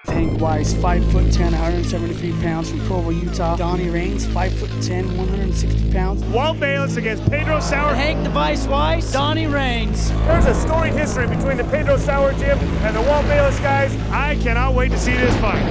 Hank Weiss, 5'10", 173 pounds from Provo, Utah. Donnie Raines, 5'10", 160 pounds. Walt Bayless against Pedro Sauer. Hank the Vice Weiss, Donnie Raines. There's a storied history between the Pedro Sauer gym and the Walt Bayless guys. I cannot wait to see this fight.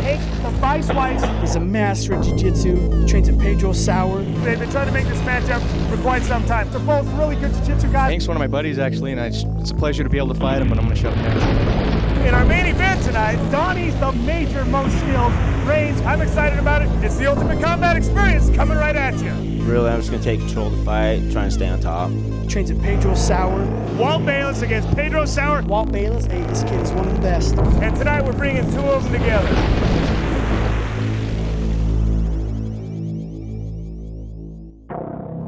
Hank the Vice Weiss is a master of jiu-jitsu, trains at Pedro Sauer. They've been trying to make this matchup for quite some time. They're both really good jiu-jitsu guys. Hank's one of my buddies, actually, and it's a pleasure to be able to fight him, but I'm going to shut him down. In our main event tonight, Donnie's the major, most skilled. Raines, I'm excited about it. It's the ultimate combat experience coming right at you. Really, I'm just going to take control of the fight, trying to stay on top. Trains at Pedro Sauer. Walt Bayless against Pedro Sauer. Walt Bayless, hey, this kid is one of the best. And tonight we're bringing two of them together.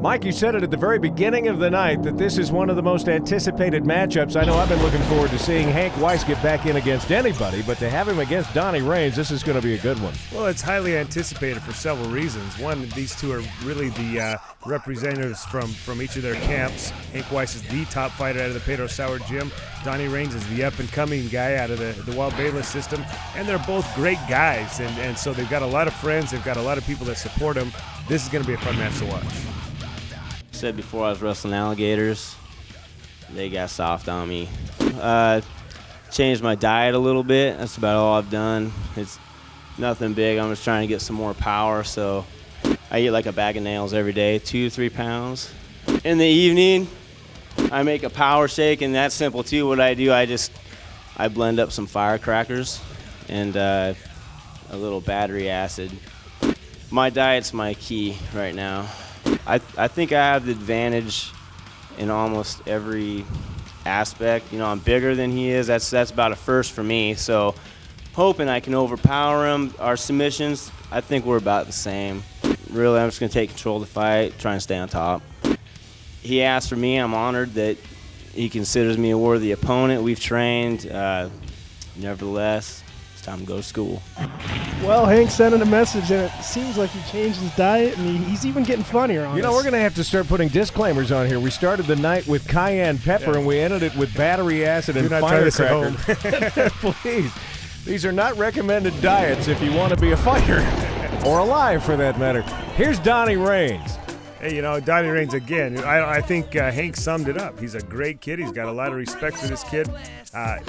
Mike, you said it at the very beginning of the night that this is one of the most anticipated matchups. I know I've been looking forward to seeing Hank Weiss get back in against anybody, but to have him against Donnie Raines, this is going to be a good one. Well, it's highly anticipated for several reasons. One, these two are really the representatives from each of their camps. Hank Weiss is the top fighter out of the Pedro Sauer gym. Donnie Raines is the up-and-coming guy out of the Walt Bayless system. And they're both great guys, and so they've got a lot of friends. They've got a lot of people that support them. This is going to be a fun match to watch. Said before I was wrestling alligators, they got soft on me. Changed my diet a little bit. That's about all I've done. It's nothing big. I'm just trying to get some more power, so I eat like a bag of nails every day, 2 to 3 pounds. In the evening, I make a power shake, and that's simple too. What I do, I blend up some firecrackers and a little battery acid. My diet's my key right now. I think I have the advantage in almost every aspect. You know, I'm bigger than he is. That's about a first for me. So hoping I can overpower him. Our submissions, I think we're about the same. Really, I'm just going to take control of the fight, try and stay on top. He asked for me. I'm honored that he considers me a worthy opponent. We've trained. Nevertheless, it's time to go to school. Well, Hank sent in a message, and it seems like he changed his diet, and he's even getting funnier on us. You know, we're going to have to start putting disclaimers on here. We started the night with cayenne pepper, and we ended it with battery acid and firecracker. Please, these are not recommended diets if you want to be a fighter, or alive for that matter. Here's Donnie Raines. Hey, you know, Donnie Raines, again, I think Hank summed it up. He's a great kid. He's got a lot of respect for this kid.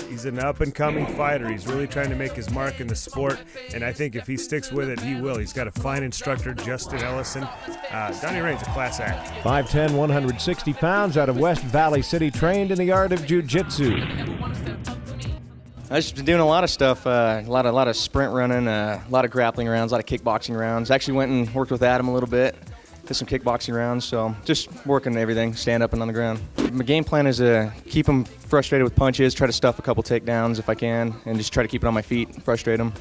He's an up-and-coming fighter. He's really trying to make his mark in the sport, and I think if he sticks with it, he will. He's got a fine instructor, Justin Ellison. Donnie Raines, a class act. 5'10", 160 pounds, out of West Valley City, trained in the art of jiu-jitsu. I've just been doing a lot of stuff, a lot of sprint running, a lot of grappling rounds, a lot of kickboxing rounds. Actually went and worked with Adam a little bit. Did some kickboxing rounds, so just working everything, stand up and on the ground. My game plan is to keep him frustrated with punches, try to stuff a couple takedowns if I can, and just try to keep it on my feet, frustrate him.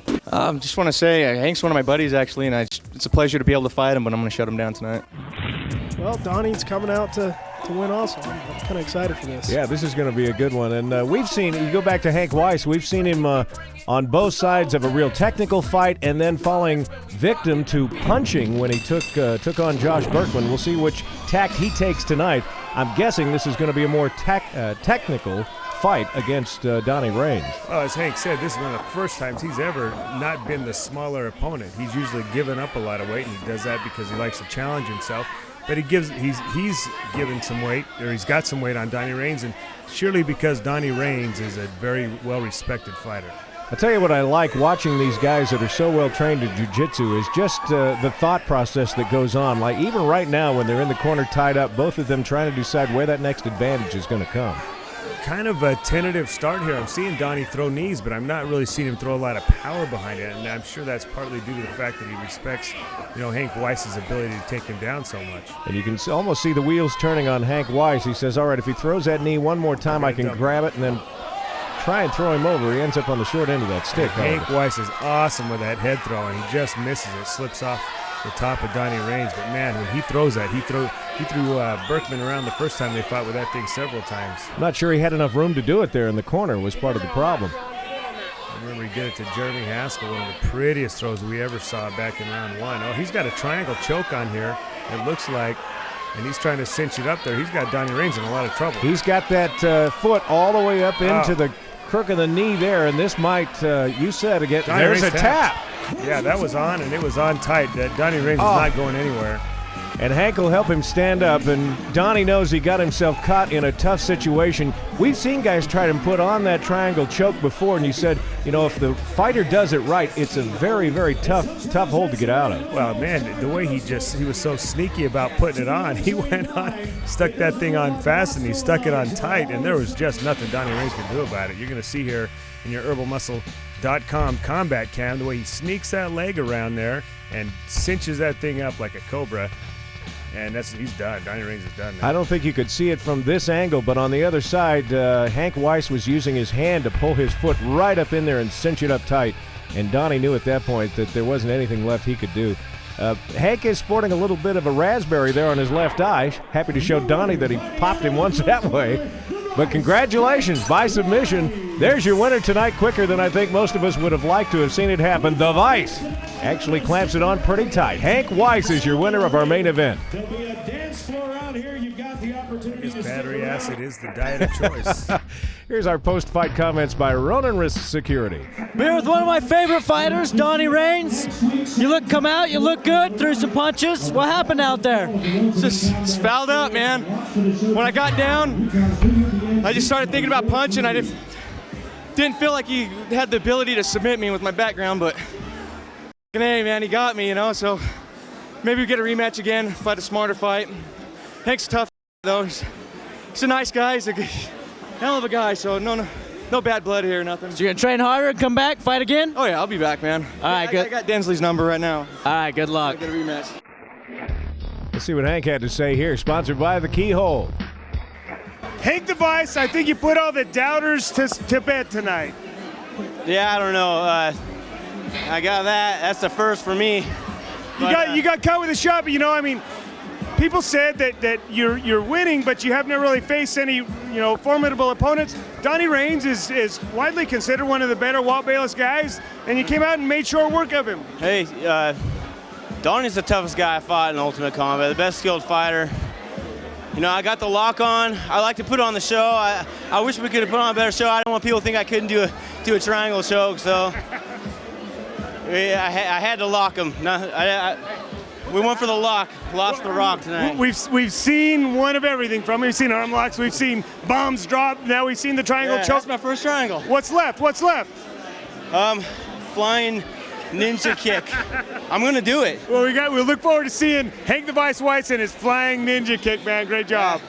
Just want to say, Hank's one of my buddies actually, and it's a pleasure to be able to fight him, but I'm going to shut him down tonight. Well, Donnie's coming out to win also. I'm kind of excited for this. Yeah, this is going to be a good one. And we've seen, you go back to Hank Weiss, we've seen him on both sides of a real technical fight and then falling victim to punching when he took on Josh Berkman. We'll see which tack he takes tonight. I'm guessing this is going to be a more technical fight against Donnie Raines. Well, as Hank said, this is one of the first times he's ever not been the smaller opponent. He's usually given up a lot of weight, and he does that because he likes to challenge himself. But he's given some weight, or he's got some weight on Donnie Raines, and surely because Donnie Raines is a very well-respected fighter. I'll tell you what I like watching these guys that are so well trained in jiu-jitsu is just the thought process that goes on. Like even right now when they're in the corner tied up, both of them trying to decide where that next advantage is going to come. Kind of a tentative start here. I'm seeing Donnie throw knees, but I'm not really seeing him throw a lot of power behind it, and I'm sure that's partly due to the fact that he respects, Hank Weiss's ability to take him down so much. And you can almost see the wheels turning on Hank Weiss. He says, all right, if he throws that knee one more time, I can grab it and then try and throw him over. He ends up on the short end of that stick. Hank Weiss is awesome with that head throw, and he just misses it, slips off the top of Donnie Raines. But man, when he throws that, he threw Berkman around the first time they fought with that thing several times. I'm not sure he had enough room to do it there in the corner was part of the problem. I remember he did it to Jeremy Haskell, one of the prettiest throws we ever saw back in round one. Oh, he's got a triangle choke on here, it looks like, and he's trying to cinch it up there. He's got Donnie Raines in a lot of trouble. He's got that foot all the way up into the crook of the knee there, and this might, you said again, there's a tap. Yeah, that was on, and it was on tight. Donnie Raines is not going anywhere. And Hank will help him stand up, and Donnie knows he got himself caught in a tough situation. We've seen guys try to put on that triangle choke before, and you said, you know, if the fighter does it right, it's a very, very tough hold to get out of. Well, man, the way he was so sneaky about putting it on. He went on, stuck that thing on fast, and he stuck it on tight, and there was just nothing Donnie Raines could do about it. You're going to see here in your herbalmuscle.com combat cam the way he sneaks that leg around there and cinches that thing up like a cobra. And he's done. Donnie Raines is done now. I don't think you could see it from this angle, but on the other side, Hank Weiss was using his hand to pull his foot right up in there and cinch it up tight. And Donnie knew at that point that there wasn't anything left he could do. Hank is sporting a little bit of a raspberry there on his left eye. Happy to show Donnie that he popped him once that way. But congratulations, by submission. There's your winner tonight, quicker than I think most of us would have liked to have seen it happen. The Vice actually clamps it on pretty tight. Hank Weiss is your winner of our main event. There'll be a dance floor out here. You've got the opportunity. His battery acid is the diet of choice. Here's our post-fight comments by Ronan Risk Security. We're with one of my favorite fighters, Donnie Raines. You look good, threw some punches. What happened out there? Just fouled up, man. When I got down, I just started thinking about punching. I didn't feel like he had the ability to submit me with my background, but hey, man, he got me, you know, so maybe we get a rematch again, fight a smarter fight. Hank's tough, though. He's a nice guy. He's a hell of a guy, so no bad blood here, nothing. So you're gonna train harder, come back, fight again? Oh, yeah, I'll be back, man. All right, good. I got Densley's number right now. All right, good luck. I'll get a rematch. Let's see what Hank had to say here, sponsored by The Keyhole. Hank the Vice, I think you put all the doubters to bed tonight. Yeah, I don't know. I got that. That's the first for me. You got caught with a shot, but I mean, people said that you're winning, but you haven't really faced any formidable opponents. Donnie Raines is widely considered one of the better Walt Bayless guys, and you came out and made short work of him. Hey, Donnie's the toughest guy I fought in Ultimate Combat, the best skilled fighter. I got the lock on. I like to put on the show. I wish we could have put on a better show. I don't want people to think I couldn't do a triangle choke, so I had to lock him. We went for the lock, lost the rock tonight. We've seen one of everything from him. We've seen arm locks, we've seen bombs drop, now we've seen the triangle choke. That's my first triangle. What's left? Flying ninja kick. I'm gonna do it. Well, we look forward to seeing Hank the Vice Weiss and his flying ninja kick, man. Great job.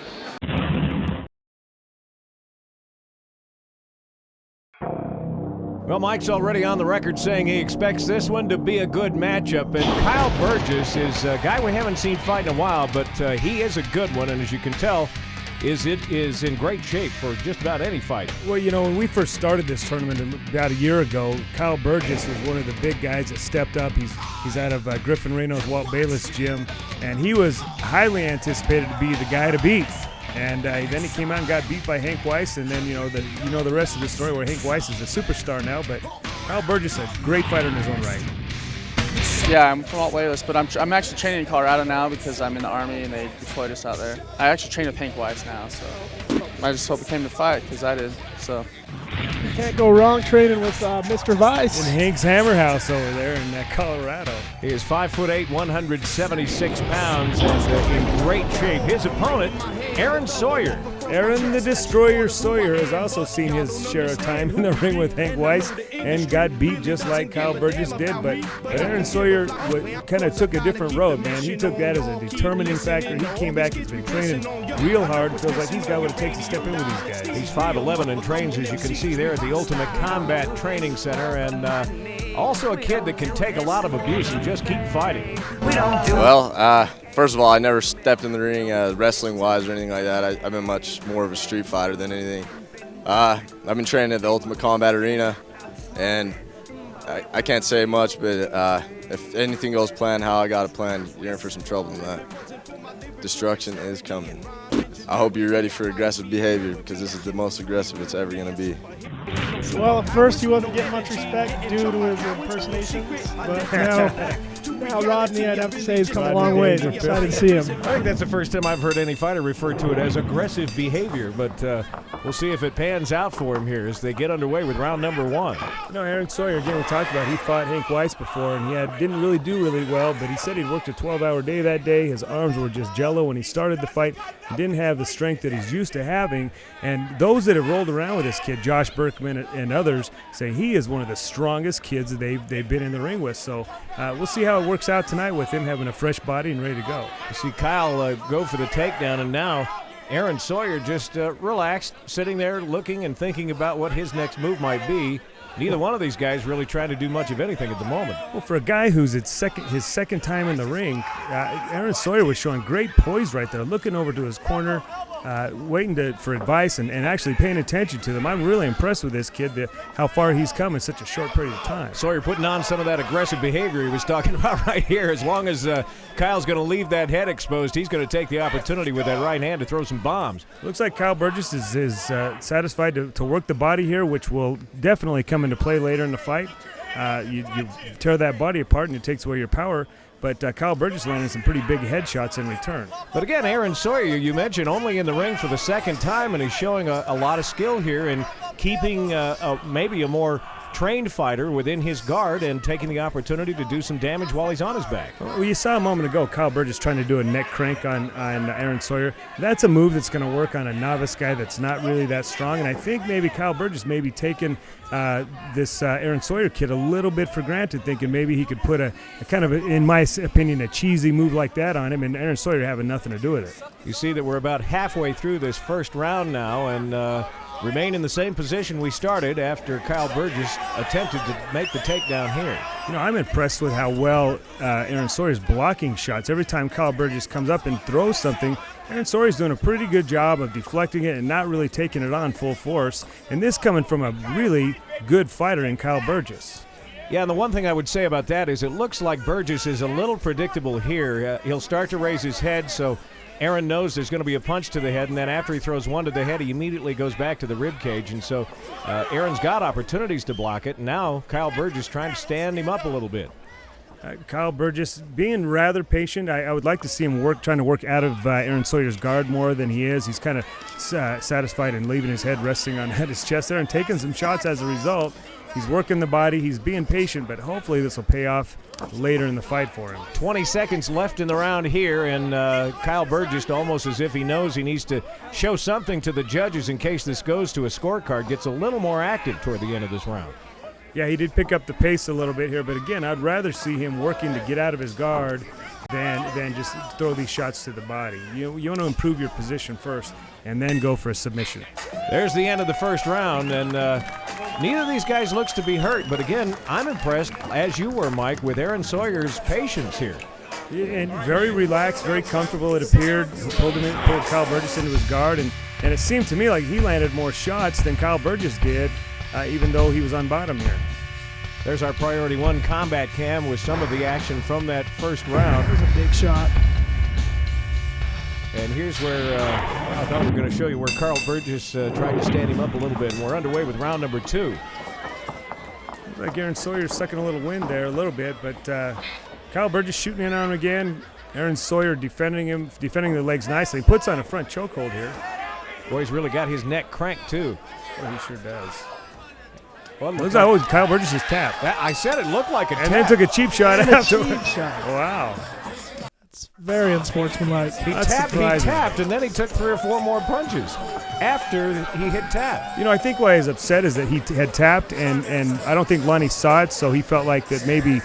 Well, Mike's already on the record saying he expects this one to be a good matchup. And Kyle Burgess is a guy we haven't seen fight in a while, but he is a good one. And as you can tell, is in great shape for just about any fight. Well, when we first started this tournament about a year ago, Kyle Burgess was one of the big guys that stepped up. He's out of Griffin Reno's Walt Bayless gym, and he was highly anticipated to be the guy to beat. And then he came out and got beat by Hank Weiss, and then the rest of the story where Hank Weiss is a superstar now. But Kyle Burgess, a great fighter in his own right. Yeah, I'm from Walt Bayless, but I'm actually training in Colorado now because I'm in the Army and they deployed us out there. I actually train with Hank Weiss now, so I just hope it came to fight because I did. So you can't go wrong training with Mr. Weiss. In Hank's Hammer House over there in Colorado. He is 5'8", 176 pounds, and in great shape. His opponent, Aaron Sawyer. Aaron the Destroyer Sawyer has also seen his share of time in the ring with Hank Weiss and got beat just like Kyle Burgess did. But Aaron Sawyer kind of took a different road, man. He took that as a determining factor. He came back, he's been training real hard. Feels like he's got what it takes to step in with these guys. He's 5'11" and trains, as you can see there, at the Ultimate Combat Training Center. And also a kid that can take a lot of abuse and just keep fighting. Well, first of all, I never stepped in the ring wrestling-wise or anything like that. I've been much more of a street fighter than anything. I've been training at the Ultimate Combat Arena, and I can't say much, but if anything goes planned how I got it planned, you're in for some trouble in that. Destruction is coming. I hope you're ready for aggressive behavior because this is the most aggressive it's ever going to be. Well, at first he wasn't getting much respect due to his impersonations, but now Now Rodney, I'd have to say, has come a long way. I'm excited to see him. I think that's the first time I've heard any fighter refer to it as aggressive behavior, but we'll see if it pans out for him here as they get underway with round number 1. You know, Aaron Sawyer, again, we talked about, he fought Hank Weiss before, and he didn't really do really well, but he said he'd worked a 12-hour day that day. His arms were just jello when he started the fight. He didn't have the strength that he's used to having, and those that have rolled around with this kid, Josh Berkman and others, say he is one of the strongest kids that they've been in the ring with. So we'll see how it works out tonight with him having a fresh body and ready to go. You see Kyle go for the takedown, and now Aaron Sawyer just relaxed, sitting there looking and thinking about what his next move might be. Neither one of these guys really trying to do much of anything at the moment. Well, for a guy who's his second time in the ring, Aaron Sawyer was showing great poise right there, looking over to his corner, waiting for advice and actually paying attention to them. I'm really impressed with this kid, how far he's come in such a short period of time. Sawyer putting on some of that aggressive behavior he was talking about right here. As long as Kyle's going to leave that head exposed, he's going to take the opportunity with that right hand to throw some bombs. Looks like Kyle Burgess is satisfied to work the body here, which will definitely come into play later in the fight. You tear that body apart and it takes away your power. But Kyle Burgess landed some pretty big headshots in return. But again, Aaron Sawyer, you mentioned, only in the ring for the second time, and he's showing a lot of skill here in keeping maybe a more trained fighter within his guard and taking the opportunity to do some damage while he's on his back. Well, you saw a moment ago Kyle Burgess trying to do a neck crank on Aaron Sawyer. That's a move that's going to work on a novice guy that's not really that strong, and I think maybe Kyle Burgess may be taking this Aaron Sawyer kid a little bit for granted, thinking maybe he could put a kind of, in my opinion, a cheesy move like that on him, and Aaron Sawyer having nothing to do with it. You see that we're about halfway through this first round now, and remain in the same position we started after Kyle Burgess attempted to make the takedown here. You know, I'm impressed with how well Aaron Sawyer's blocking shots. Every time Kyle Burgess comes up and throws something, Aaron Sawyer's doing a pretty good job of deflecting it and not really taking it on full force. And this coming from a really good fighter in Kyle Burgess. Yeah, and the one thing I would say about that is it looks like Burgess is a little predictable here. He'll start to raise his head, so Aaron knows there's going to be a punch to the head, and then after he throws one to the head, he immediately goes back to the rib cage. And so Aaron's got opportunities to block it. Now Kyle Burgess trying to stand him up a little bit. Kyle Burgess being rather patient. I would like to see him trying to work out of Aaron Sawyer's guard more than he is. He's kind of satisfied in leaving his head resting on his chest there and taking some shots as a result. He's working the body. He's being patient, but hopefully this will pay off later in the fight for him. 20 seconds left in the round here, and Kyle Burgess, almost as if he knows he needs to show something to the judges in case this goes to a scorecard, gets a little more active toward the end of this round. Yeah, he did pick up the pace a little bit here, but again, I'd rather see him working to get out of his guard than just throw these shots to the body. You want to improve your position first and then go for a submission. There's the end of the first round, and neither of these guys looks to be hurt, but again, I'm impressed, as you were, Mike, with Aaron Sawyer's patience here. Yeah, and very relaxed, very comfortable, it appeared. He pulled Kyle Burgess into his guard, and it seemed to me like he landed more shots than Kyle Burgess did, even though he was on bottom here. There's our Priority 1 combat cam with some of the action from that first round. That was a big shot. And here's where I thought we were going to show you where Kyle Burgess tried to stand him up a little bit, and we're underway with round number 2. Looks like Aaron Sawyer's sucking a little wind there a little bit, but Kyle Burgess shooting in on him again. Aaron Sawyer defending the legs nicely. He puts on a front chokehold here. Boy, he's really got his neck cranked too. Well, he sure does. Well, looks like Kyle Burgess is tapped. I said it looked like a tap. And then took a cheap shot after. Cheap shot. Wow. It's very unsportsmanlike. He tapped, and then he took 3 or 4 more punches after he hit tap. You know, I think why he's upset is that he had tapped, and I don't think Lonnie saw it, so he felt like that maybe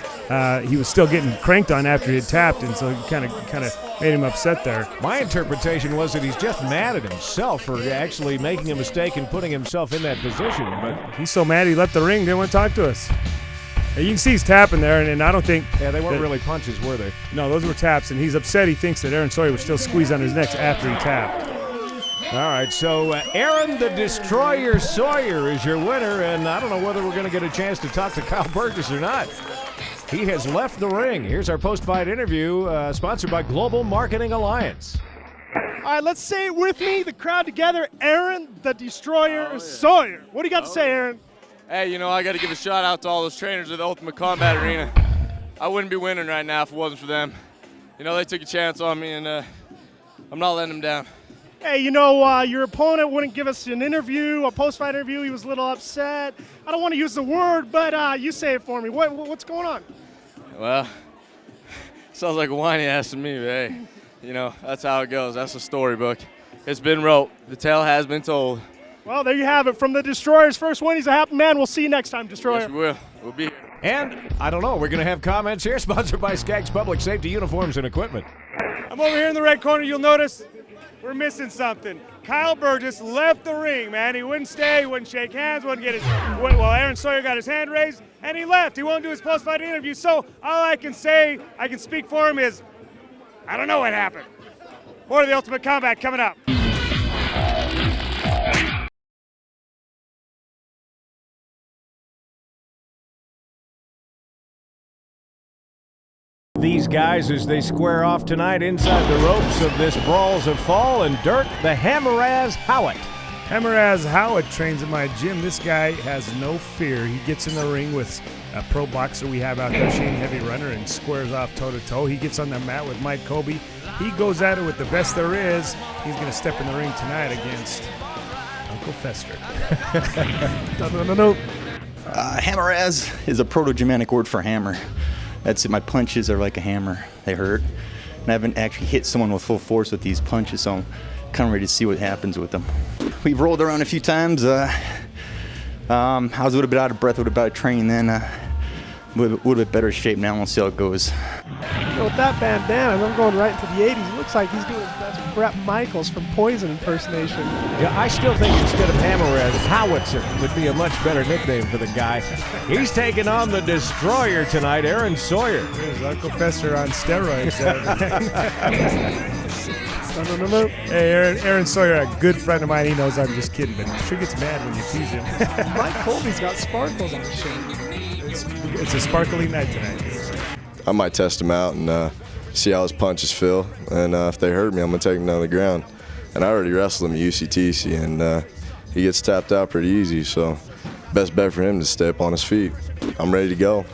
he was still getting cranked on after he had tapped, and so he kind of made him upset there. My interpretation was that he's just mad at himself for actually making a mistake and putting himself in that position. But he's so mad he left the ring, didn't want to talk to us. You can see he's tapping there, and I don't think... Yeah, they weren't really punches, were they? No, those were taps, and he's upset. He thinks that Aaron Sawyer was still squeezed on his neck after he tapped. All right, so Aaron the Destroyer Sawyer is your winner, and I don't know whether we're going to get a chance to talk to Kyle Burgess or not. He has left the ring. Here's our post-fight interview, sponsored by Global Marketing Alliance. All right, let's say it with me, the crowd together. Aaron the Destroyer Sawyer. What do you got to say, Aaron? Hey, you know, I got to give a shout out to all those trainers at the Ultimate Combat Arena. I wouldn't be winning right now if it wasn't for them. You know, they took a chance on me, and I'm not letting them down. Hey, you know, your opponent wouldn't give us an interview, a post-fight interview. He was a little upset. I don't want to use the word, but you say it for me. What's going on? Well, sounds like a whiny ass to me, but hey, you know, that's how it goes. That's the storybook. It's been wrote. The tale has been told. Well, there you have it. From the Destroyer's first win, he's a happy man. We'll see you next time, Destroyer. Yes, we will. We'll be here. And I don't know, we're going to have comments here, sponsored by Skaggs Public Safety Uniforms and Equipment. I'm over here in the red corner. You'll notice we're missing something. Kyle Burgess left the ring, man. He wouldn't stay, he wouldn't shake hands, wouldn't get his. Well, Aaron Sawyer got his hand raised, and he left. He won't do his post-fight interview. So all I can say, I can speak for him, is I don't know what happened. More of the Ultimate Combat coming up. These guys as they square off tonight inside the ropes of this Brawls of Fall, and Dirk the Hammeraz Howitt. Hammeraz Howitt trains at my gym. This guy has no fear. He gets in the ring with a pro boxer we have out there, Shane Heavy Runner, and squares off toe-to-toe. He gets on the mat with Mike Colby. He goes at it with the best there is. He's going to step in the ring tonight against Uncle Fester. No. Hammeraz is a Proto-Germanic word for hammer. That's it. My punches are like a hammer. They hurt. And I haven't actually hit someone with full force with these punches, so I'm kind of ready to see what happens with them. We've rolled around a few times. I was a little bit out of breath, a little bit out of training then. A little bit better shape now. We'll see how it goes. You know, with that bandana, I'm going right into the 80s. It looks like he's doing that's Brett Michaels from Poison impersonation. Yeah, I still think instead of Hammeraz, Howitzer would be a much better nickname for the guy. He's taking on the Destroyer tonight, Aaron Sawyer. There's Uncle Fester on steroids. No. Hey, Aaron Sawyer, a good friend of mine. He knows I'm just kidding, but he sure gets mad when you tease him. Mike Colby's got sparkles on his shirt. It's a sparkly night tonight. I might test him out and see how his punches feel. And if they hurt me, I'm going to take him down to the ground. And I already wrestled him at UCTC, and he gets tapped out pretty easy. So best bet for him to stay up on his feet. I'm ready to go.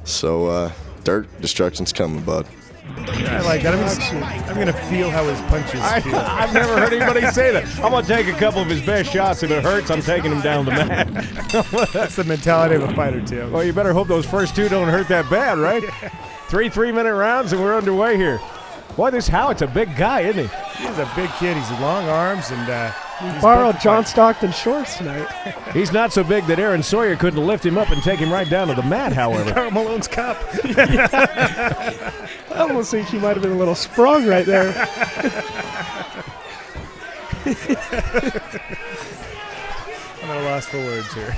So, Dirk, destruction's coming, bud. I like that. I'm going to feel how his punches feel. I've never heard anybody say that. I'm going to take a couple of his best shots. If it hurts, I'm taking him down the mat. That's the mentality of a fighter, Tim. Well, you better hope those first two don't hurt that bad, right? 3 3-minute rounds, and we're underway here. Boy, this Howitt's a big guy, isn't he? He's a big kid. He's long arms, and he borrowed John Stockton shorts tonight. He's not so big that Aaron Sawyer couldn't lift him up and take him right down to the mat, however. Karl Malone's cup. I almost think he might have been a little sprung right there. I'm at a loss for words here.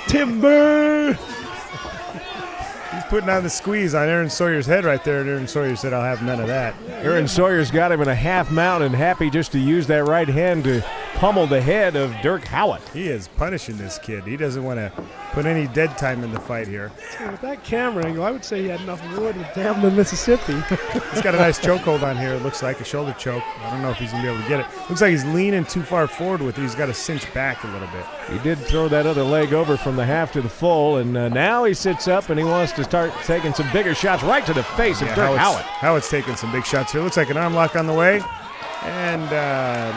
Timber! He's putting on the squeeze on Aaron Sawyer's head right there, and Aaron Sawyer said, I'll have none of that. Aaron Sawyer's got him in a half mount and happy just to use that right hand to pummel the head of Dirk Howitt. He is punishing this kid. He doesn't want to put any dead time in the fight here. With that camera angle, I would say he had enough wood to dam the Mississippi. He's got a nice chokehold on here. It looks like a shoulder choke. I don't know if he's going to be able to get it. Looks like he's leaning too far forward with it. He's got to cinch back a little bit. He did throw that other leg over from the half to the full, and now he sits up and he wants to start taking some bigger shots right to the face of Dirk Howitt. Howitt's taking some big shots here. Looks like an arm lock on the way, and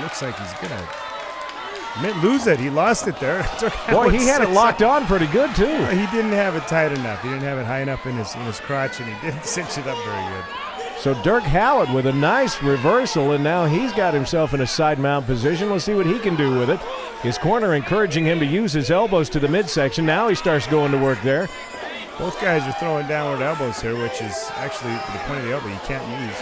looks like he's going to lose it. He lost it there. Boy, he had it locked on pretty good, too. He didn't have it tight enough. He didn't have it high enough in his crotch, and he didn't cinch it up very good. So Dirk Howitt with a nice reversal, and now he's got himself in a side mount position. We'll see what he can do with it. His corner encouraging him to use his elbows to the midsection. Now he starts going to work there. Both guys are throwing downward elbows here, which is actually the point of the elbow you can't use.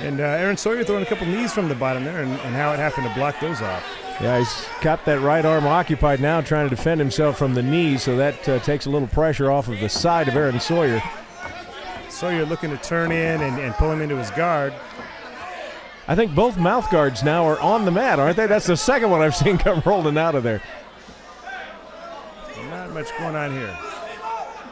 And Aaron Sawyer throwing a couple knees from the bottom there, and Howitt having to block those off. Yeah, he's got that right arm occupied now, trying to defend himself from the knees, so that takes a little pressure off of the side of Aaron Sawyer. Sawyer looking to turn in and pull him into his guard. I think both mouth guards now are on the mat, aren't they? That's the second one I've seen come rolling out of there. Not much going on here.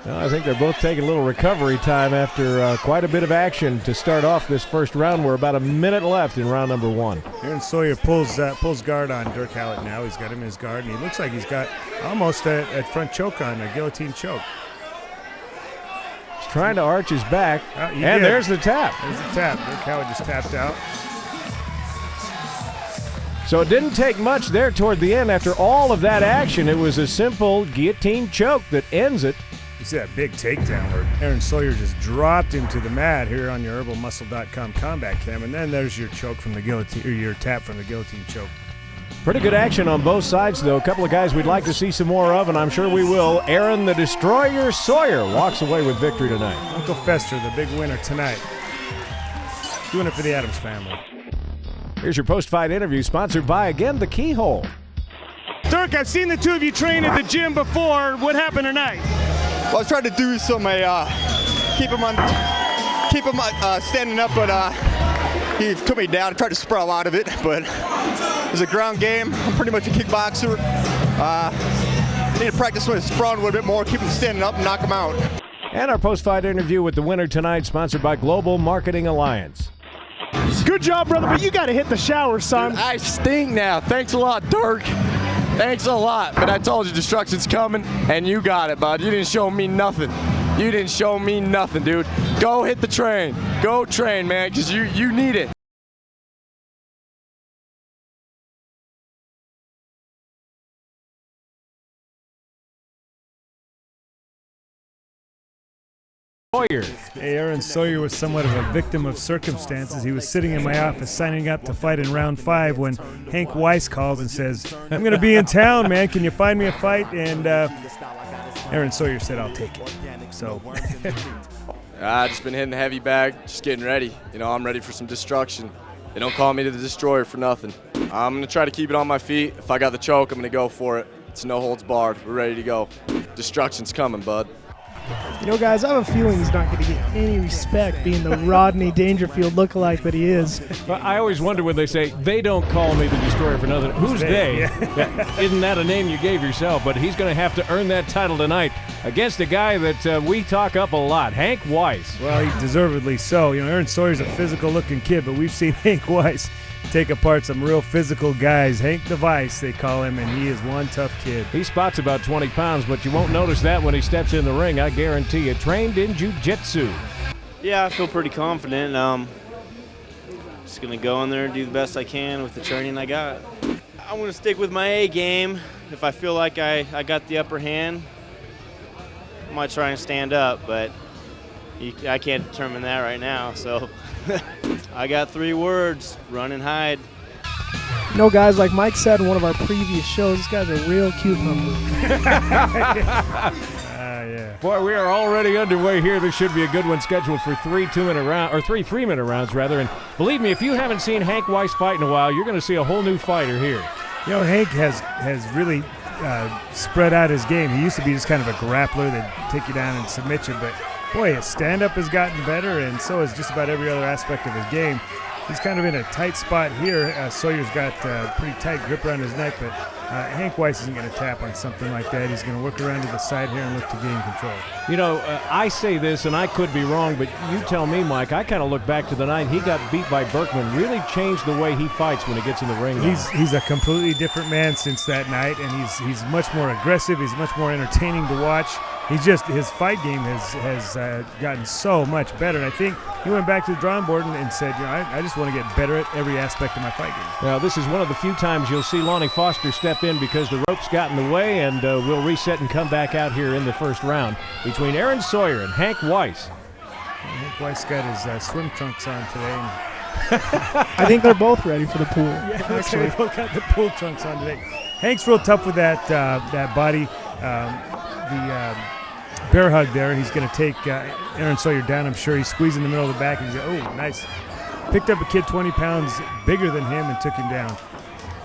Well, I think they're both taking a little recovery time after quite a bit of action to start off this first round. We're about a minute left in round number 1. Aaron Sawyer pulls guard on Dirk Howitt now. He's got him in his guard, and he looks like he's got almost a front choke on, a guillotine choke. trying to arch his back. And did. there's the tap. There's the tap. Look how it just tapped out. So it didn't take much there toward the end. After all of that action, it was a simple guillotine choke that ends it. You see that big takedown where Aaron Sawyer just dropped him to the mat here on your herbalmuscle.com combat cam, and then there's your choke from the guillotine, or your tap from the guillotine choke. Pretty good action on both sides, though. A couple of guys we'd like to see some more of, and I'm sure we will. Aaron the Destroyer Sawyer walks away with victory tonight. Uncle Fester, the big winner tonight. Doing it for the Adams family. Here's your post-fight interview, sponsored by, again, The Keyhole. Dirk, I've seen the two of you train at the gym before. What happened tonight? Well, I was trying to do some keep him standing up, but he took me down. I tried to sprawl out of it, but it was a ground game. I'm pretty much a kickboxer. I need to practice with sprawling a little bit more, keep him standing up, and knock him out. And our post-fight interview with the winner tonight, sponsored by Global Marketing Alliance. Good job, brother, but you got to hit the shower, son. Dude, I stink now. Thanks a lot, Dirk. Thanks a lot. But I told you destruction's coming, and you got it, bud. You didn't show me nothing. You didn't show me nothing, dude. Go hit the train. Go train, man, because you need it. Sawyer. Hey, Aaron Sawyer was somewhat of a victim of circumstances. He was sitting in my office signing up to fight in round 5 when Hank Weiss called and says, I'm going to be in town, man. Can you find me a fight? And Aaron Sawyer said, I'll take it. So I've just been hitting the heavy bag, just getting ready. You know, I'm ready for some destruction. They don't call me the Destroyer for nothing. I'm going to try to keep it on my feet. If I got the choke, I'm going to go for it. It's no holds barred. We're ready to go. Destruction's coming, bud. You know, guys, I have a feeling he's not going to get any respect being the Rodney Dangerfield lookalike that he is. But I always wonder when they say, they don't call me the Destroyer for nothing. Who's they? Yeah. Isn't that a name you gave yourself? But he's going to have to earn that title tonight against a guy that we talk up a lot, Hank Weiss. Well, he deservedly so. You know, Aaron Sawyer's a physical-looking kid, but we've seen Hank Weiss take apart some real physical guys. Hank the Vice, they call him, and he is one tough kid. He spots about 20 pounds, but you won't notice that when he steps in the ring, I guarantee you. Trained in jiu-jitsu. Yeah, I feel pretty confident. Just going to go in there and do the best I can with the training I got. I'm going to stick with my A game. If I feel like I got the upper hand, I might try and stand up, but I can't determine that right now, so I got 3 words: run and hide. You know, guys, like Mike said in one of our previous shows, this guy's a real cucumber. Yeah. Boy, we are already underway here. This should be a good one, scheduled for 3 2-minute rounds, or 3 3-minute rounds rather. And believe me, if you haven't seen Hank Weiss fight in a while, you're going to see a whole new fighter here. You know, Hank has really spread out his game. He used to be just kind of a grappler that take you down and submit you, but boy, his stand-up has gotten better, and so has just about every other aspect of his game. He's kind of in a tight spot here. Sawyer's got a pretty tight grip around his neck, but Hank Weiss isn't going to tap on something like that. He's going to work around to the side here and look to gain control. You know, I say this, and I could be wrong, but you tell me, Mike. I kind of look back to the night he got beat by Berkman. Really changed the way he fights when he gets in the ring. He's a completely different man since that night, and he's much more aggressive. He's much more entertaining to watch. His fight game has gotten so much better. And I think he went back to the drawing board and said, you know, I just want to get better at every aspect of my fight game. Now, this is one of the few times you'll see Lonnie Foster step in because the ropes got in the way, and we'll reset and come back out here in the first round between Aaron Sawyer and Hank Weiss. Hank Weiss got his swim trunks on today. I think they're both ready for the pool. Yeah, actually. they both got the pool trunks on today. Hank's real tough with that body. The bear hug there. He's going to take Aaron Sawyer down. I'm sure he's squeezing the middle of the back. And he's like, oh, nice. Picked up a kid 20 pounds bigger than him and took him down.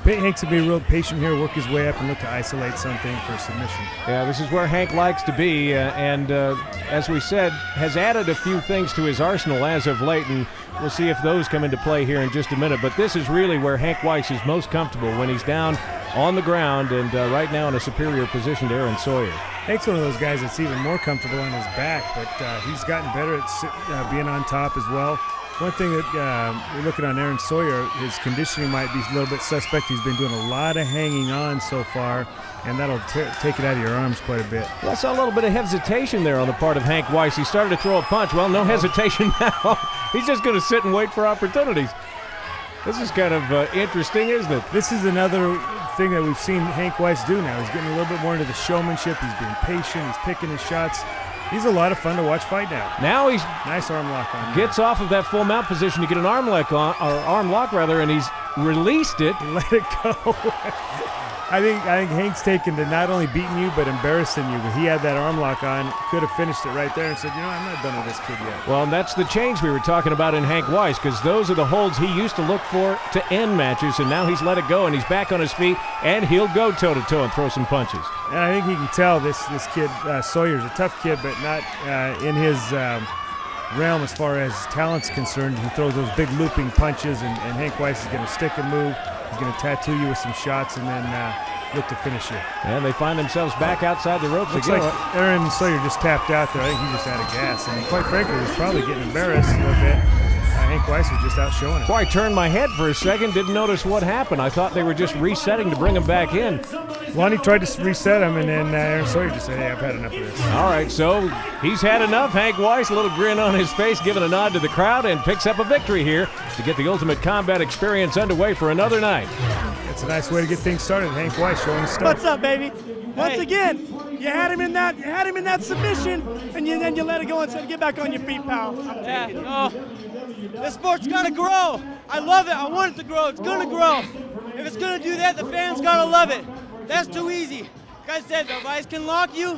Hank's going to be real patient here, work his way up and look to isolate something for submission. Yeah, this is where Hank likes to be, and as we said, has added a few things to his arsenal as of late, and we'll see if those come into play here in just a minute. But this is really where Hank Weiss is most comfortable, when he's down on the ground and right now in a superior position to Aaron Sawyer. Hank's one of those guys that's even more comfortable on his back, but he's gotten better at being on top as well. One thing that we're looking on Aaron Sawyer, his conditioning might be a little bit suspect. He's been doing a lot of hanging on so far, and that'll take it out of your arms quite a bit. Well, I saw a little bit of hesitation there on the part of Hank Weiss. He started to throw a punch. Well, no hesitation now. He's just going to sit and wait for opportunities. This is kind of interesting, isn't it? This is another thing that we've seen Hank Weiss do now. He's getting a little bit more into the showmanship. He's being patient. He's picking his shots. He's a lot of fun to watch fight now. Now he's nice arm lock on. Gets off of that full mount position to get an arm lock on, or arm lock rather, and he's released it. Let it go. I think Hank's taken to not only beating you but embarrassing you. But he had that arm lock on, could have finished it right there and said, you know, I'm not done with this kid yet. Well, and that's the change we were talking about in Hank Weiss, because those are the holds he used to look for to end matches, and now he's let it go and he's back on his feet, and he'll go toe to toe and throw some punches. And I think he can tell this kid Sawyer's a tough kid, but not in his realm as far as talent's concerned. He throws those big looping punches, and Hank Weiss is going to stick and move. He's going to tattoo you with some shots and then look to finish you. And they find themselves back outside the ropes Looks again. like Aaron Sawyer just tapped out there. I think he just out of gas. And quite frankly, he's probably getting embarrassed a little bit. Hank Weiss was just out showing it. Boy, I turned my head for a second, didn't notice what happened. I thought they were just resetting to bring him back in. Lonnie tried to reset him, and then Aaron Sawyer just said, hey, I've had enough of this. All right, so he's had enough. Hank Weiss, a little grin on his face, giving a nod to the crowd, and picks up a victory here to get the Ultimate Combat experience underway for another night. It's a nice way to get things started. Hank Weiss showing his stuff. What's up, baby? Once again, you had him in that submission, and then you let it go and said, "Get back on your feet, pal." Yeah, no. This sport's gotta grow. I love it. I want it to grow. It's gonna grow. If it's gonna do that, the fans gotta love it. That's too easy. Like I said, the vice can lock you.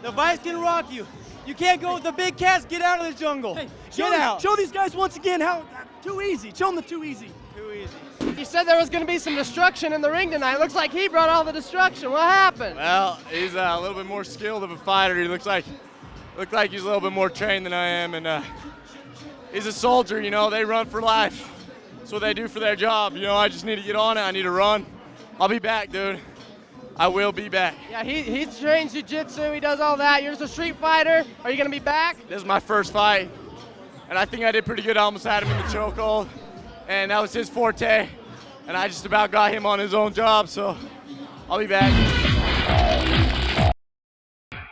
The vice can rock you. You can't go with the big cats. Get out of the jungle. Hey, Get out. Show these guys once again how too easy. Show them the too easy. Too easy. You said there was going to be some destruction in the ring tonight. Looks like he brought all the destruction. What happened? Well, he's a little bit more skilled of a fighter. He looks like he's a little bit more trained than I am, and he's a soldier. You know, they run for life. That's what they do for their job. You know, I just need to get on it. I need to run. I'll be back, dude. I will be back. Yeah, he trains jiu-jitsu. He does all that. You're just a street fighter. Are you going to be back? This is my first fight, and I think I did pretty good. I almost had him in the chokehold, and that was his forte. And I just about got him on his own job, so I'll be back.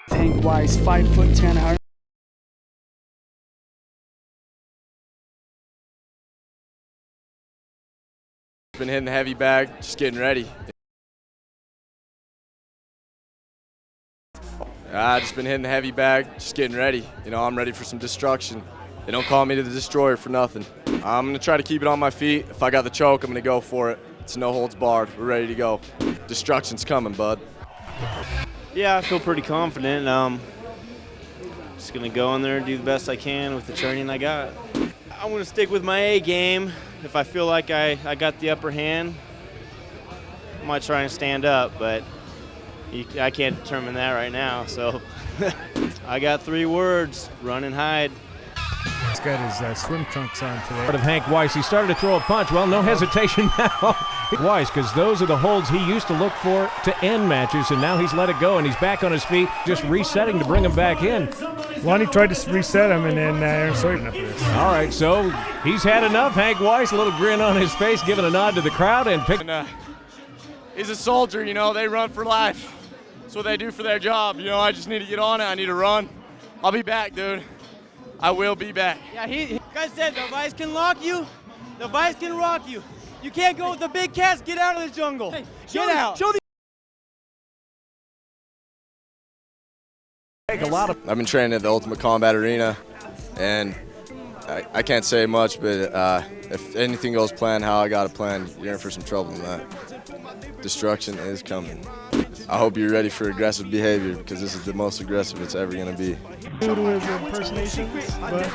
Hank Weiss, 5'10", Been hitting the heavy bag, just getting ready. Just been hitting the heavy bag, just getting ready. You know, I'm ready for some destruction. They don't call me the destroyer for nothing. I'm gonna try to keep it on my feet. If I got the choke, I'm gonna go for it. It's no holds barred. We're ready to go. Destruction's coming, bud. Yeah, I feel pretty confident. Just gonna go in there and do the best I can with the training I got. I'm gonna stick with my A game. If I feel like I got the upper hand, I might try and stand up, but I can't determine that right now. So I got 3 words: run and hide. He's got his swim trunks on today. Part of Hank Weiss, he started to throw a punch. Well, no hesitation now. Weiss, because those are the holds he used to look for to end matches, and now he's let it go and he's back on his feet, just resetting to bring him back in. Lonnie tried to reset him, and then Aaron Sawyer enough of this. All right, so he's had enough. Hank Weiss, a little grin on his face, giving a nod to the crowd, and He's a soldier. You know, they run for life. That's what they do for their job. You know, I just need to get on it. I need to run. I'll be back, dude. I will be back. Yeah, like I said, the vice can lock you. The vice can rock you. You can't go with the big cats. Get out of the jungle. Hey, Get out. I've been training at the Ultimate Combat Arena, and I can't say much, but if anything goes planned how I got it planned, you're in for some trouble in that. Destruction is coming. I hope you're ready for aggressive behavior, because this is the most aggressive it's ever going to be. Due to his impersonations, but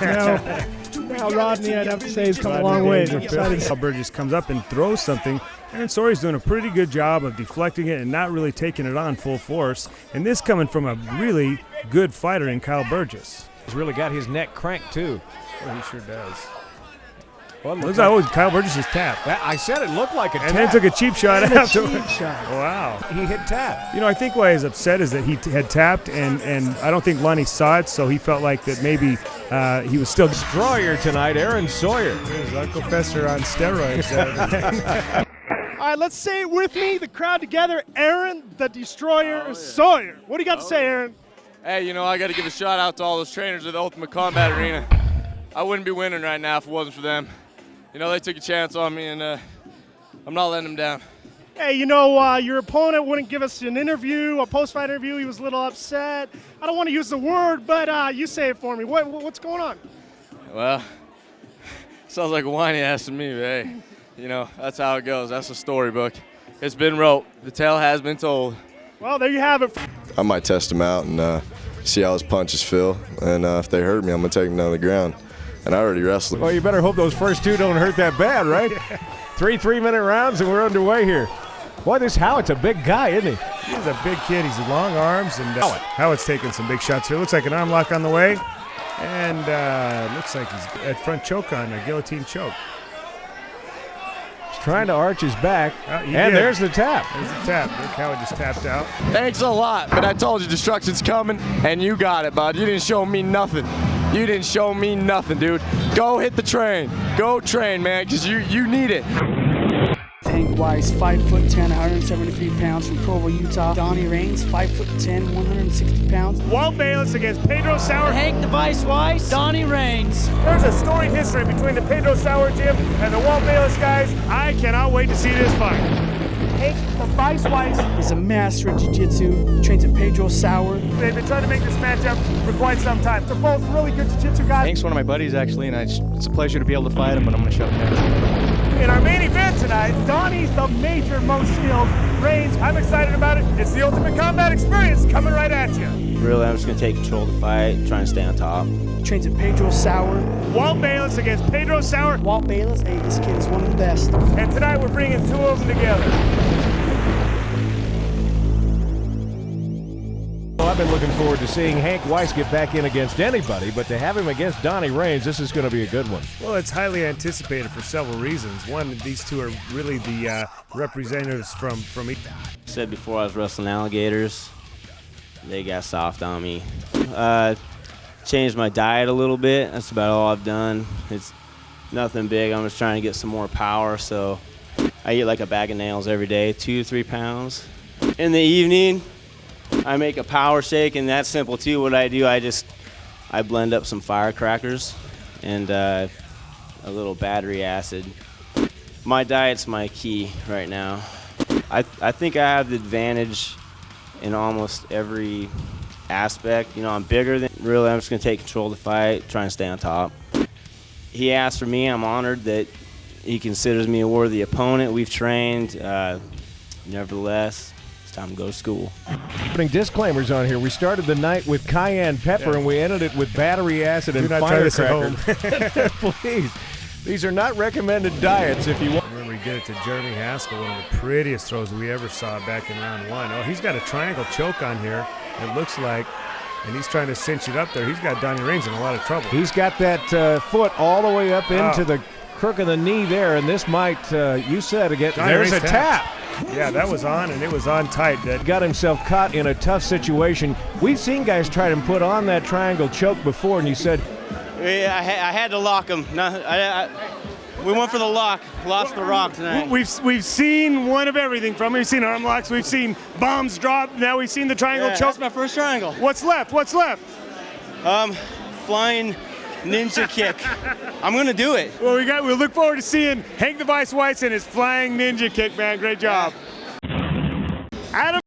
now Rodney, I'd have to say, has come a long way. Burgess comes up and throws something. Aaron Sawyer's doing a pretty good job of deflecting it and not really taking it on full force. And this coming from a really good fighter in Kyle Burgess. He's really got his neck cranked, too. Well, he sure does. Well, Looks like Kyle Burgess is tapped. I said it looked like a tap. And then took a cheap shot And a afterwards. cheap shot. Wow. He hit tap. You know, I think why he's upset is that he had tapped, and I don't think Lonnie saw it, so he felt like that maybe he was still. Destroyer tonight, Aaron Sawyer. His Uncle Fester on steroids. All right, let's say it with me, the crowd together. Aaron, the Destroyer Sawyer. What do you got to say, Aaron? Hey, you know, I got to give a shout out to all those trainers at the Ultimate Combat Arena. I wouldn't be winning right now if it wasn't for them. You know, they took a chance on me, and I'm not letting them down. Hey, you know, your opponent wouldn't give us an interview, a post-fight interview. He was a little upset. I don't want to use the word, but you say it for me. What's going on? Well, sounds like a whiny ass to me, but hey, you know, that's how it goes. That's the storybook. It's been wrote. The tale has been told. Well, there you have it. I might test him out and see how his punches feel. And if they hurt me, I'm going to take them down to the ground. And I already wrestled. Well, you better hope those first two don't hurt that bad, right? 3 3-minute rounds, and we're underway here. Boy, this Howitt's a big guy, isn't he? He's a big kid. He's long arms, and Howitt's taking some big shots here. Looks like an arm lock on the way, and looks like he's at front choke on a guillotine choke. He's trying to arch his back, and did. there's the tap. There's the tap. Look how it just tapped out. Thanks a lot, but I told you destruction's coming, and you got it, bud. You didn't show me nothing. You didn't show me nothing, dude. Go hit the train. Go train, man, because you need it. Hank Weiss, 5'10", 173 pounds from Provo, Utah. Donnie Raines, 5'10", 160 pounds. Walt Bayless against Pedro Sauer. Hank the Vice Weiss, Donnie Raines. There's a storied history between the Pedro Sauer gym and the Walt Bayless guys. I cannot wait to see this fight. Hank the Vice Weiss is a master of jiu-jitsu, trains at Pedro Sauer. They've been trying to make this matchup for quite some time. They're both really good jiu-jitsu guys. Hank's one of my buddies, actually, and it's a pleasure to be able to fight him, but I'm going to shut him down. In our main event tonight, Donnie's the major, most skilled. Raines, I'm excited about it. It's the Ultimate Combat Experience coming right at you. Really, I'm just going to take control of the fight, try and stay on top. Trains at Pedro Sauer. Walt Bayless against Pedro Sauer. Walt Bayless, hey, this kid is one of the best. And tonight we're bringing two of them together. Well, I've been looking forward to seeing Hank Weiss get back in against anybody, but to have him against Donnie Raines, this is going to be a good one. Well, it's highly anticipated for several reasons. One, these two are really the representatives from each. I said before I was wrestling alligators. They got soft on me. Changed my diet a little bit. That's about all I've done. It's nothing big. I'm just trying to get some more power. So I eat like a bag of nails every day, 2 to 3 pounds. In the evening, I make a power shake, and that's simple too. What I do, I blend up some firecrackers and a little battery acid. My diet's my key right now. I think I have the advantage in almost every aspect. You know, I'm bigger than, really, I'm just gonna take control of the fight, try and stay on top. He asked for me, I'm honored that he considers me a worthy opponent. We've trained, nevertheless, it's time to go to school. Putting disclaimers on here. We started the night with cayenne pepper, and we ended it with battery acid and Do not try this at home. firecracker. Please, these are not recommended diets if you want. Remember, he did it to Jeremy Haskell, one of the prettiest throws we ever saw back in round 1. Oh, he's got a triangle choke on here, it looks like, and he's trying to cinch it up there. He's got Donnie Raines in a lot of trouble. He's got that foot all the way up into the crook of the knee there, and this might, you said again, Donnie there's Raines a tap. Yeah, that was on, and it was on tight. That got himself caught in a tough situation. We've seen guys try to put on that triangle choke before, and you said, yeah, I had to lock him. We went for the lock. Lost the rock tonight. We've seen one of everything from him. We've seen arm locks. We've seen bombs drop. Now we've seen the triangle choke. That's my first triangle. What's left? What's left? Flying ninja kick. I'm gonna do it. Well, we look forward to seeing Hank the Vice Weiss and his flying ninja kick, man. Great job. Adam.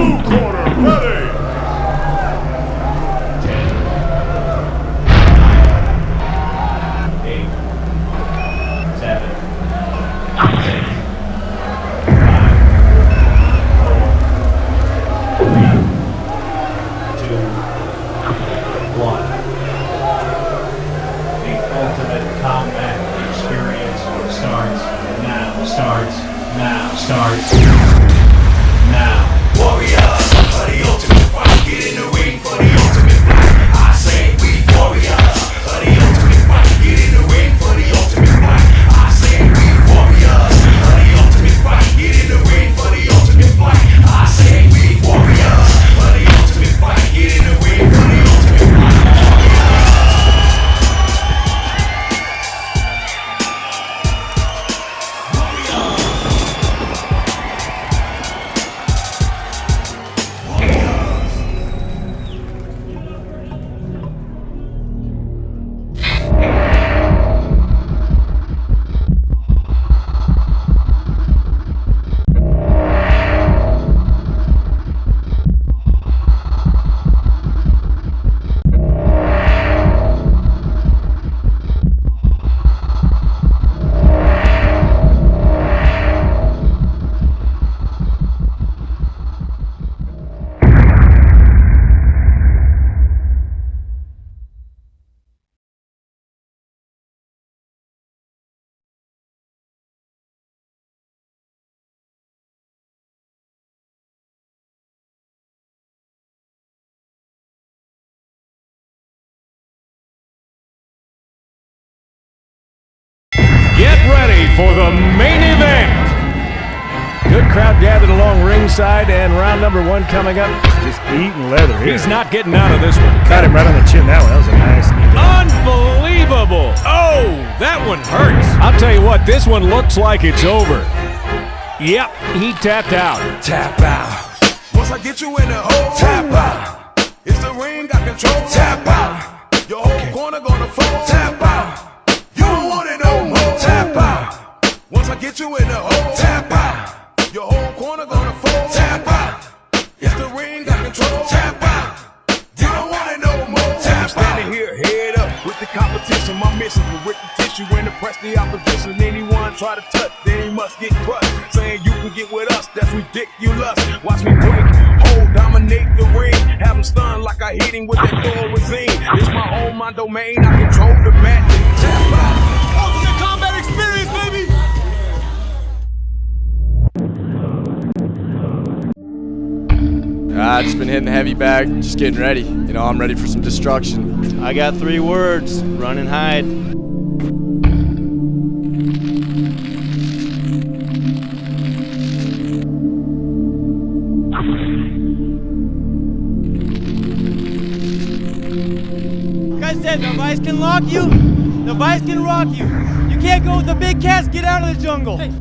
Blue corner, ready. 10, 9, 8, 7, 6, 5, 4, 3, 2, 1. The ultimate combat experience starts now. Warriors for the ultimate fight. Get in the ring for the ultimate fight. I say we warriors for the ultimate fight. Get in the ring for the ultimate fight. I say we warriors for the ultimate fight. Get in the ring for the ultimate fight. I say we warriors for the ultimate fight. Get in the ring for the ultimate fight. Get ready for the main event. Good crowd gathered along ringside, and round number 1 coming up. Just eating leather here. He's not getting out of this one. Got him right on the chin. That one. That was a nice knee. Unbelievable. Oh, that one hurts. I'll tell you what, this one looks like it's over. Yep, he tapped out. Tap out. Once I get you in the hole, tap out. It's the ring, got control. Tap out. Your whole corner gonna fall. Tap out. You don't want it no more. Tap out. Once I get you in the hole, tap out. Your whole corner gonna fall. Tap out. It's the ring, got control. Tap out. You don't want it no more. Tap out. Standing here, head up with the competition. My mission to rip the tissue and impress the opposition. Anyone try to touch, then he must get crushed. Saying you can get with us, that's ridiculous. Watch me break, hold, dominate the ring. Have him stunned like I hit him with that Thorazine. It's my home, my domain. I control the mat. Tap out. Ultimate combat experience, baby. I just been hitting the heavy bag, just getting ready. You know, I'm ready for some destruction. I got 3 words: run and hide. Like I said, the vice can lock you, the vice can rock you. You can't go with the big cats, get out of the jungle. Hey.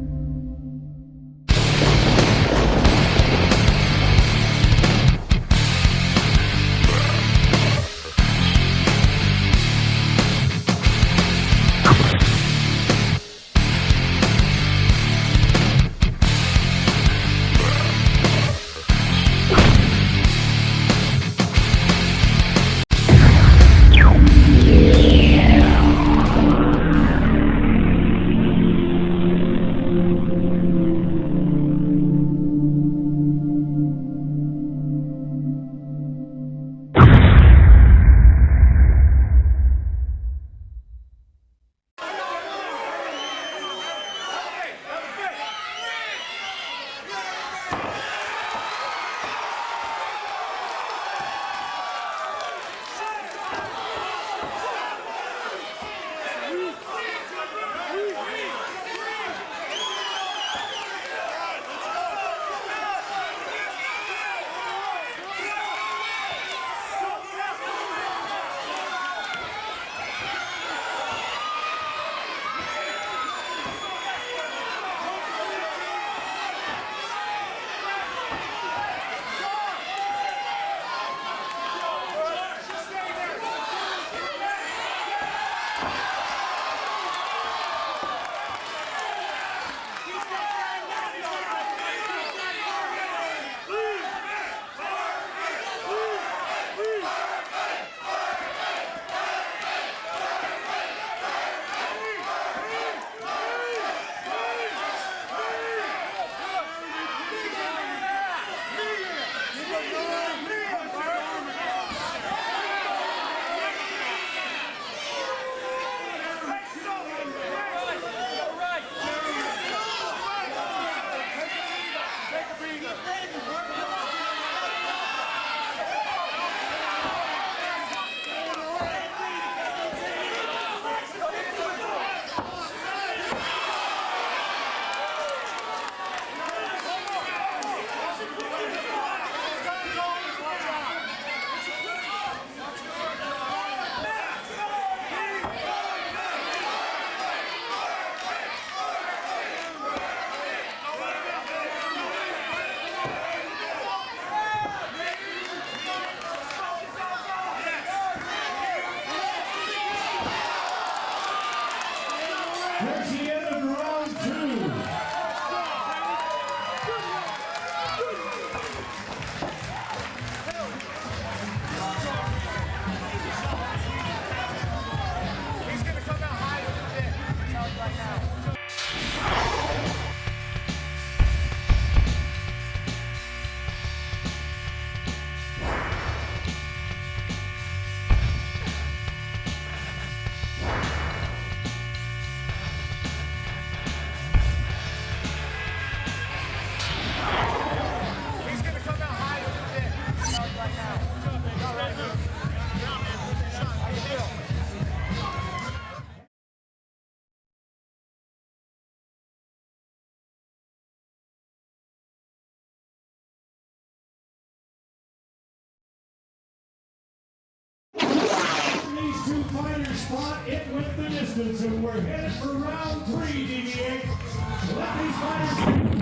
two fighters fought, it went the distance, and we're headed for round 3, DB8. Let these fighters...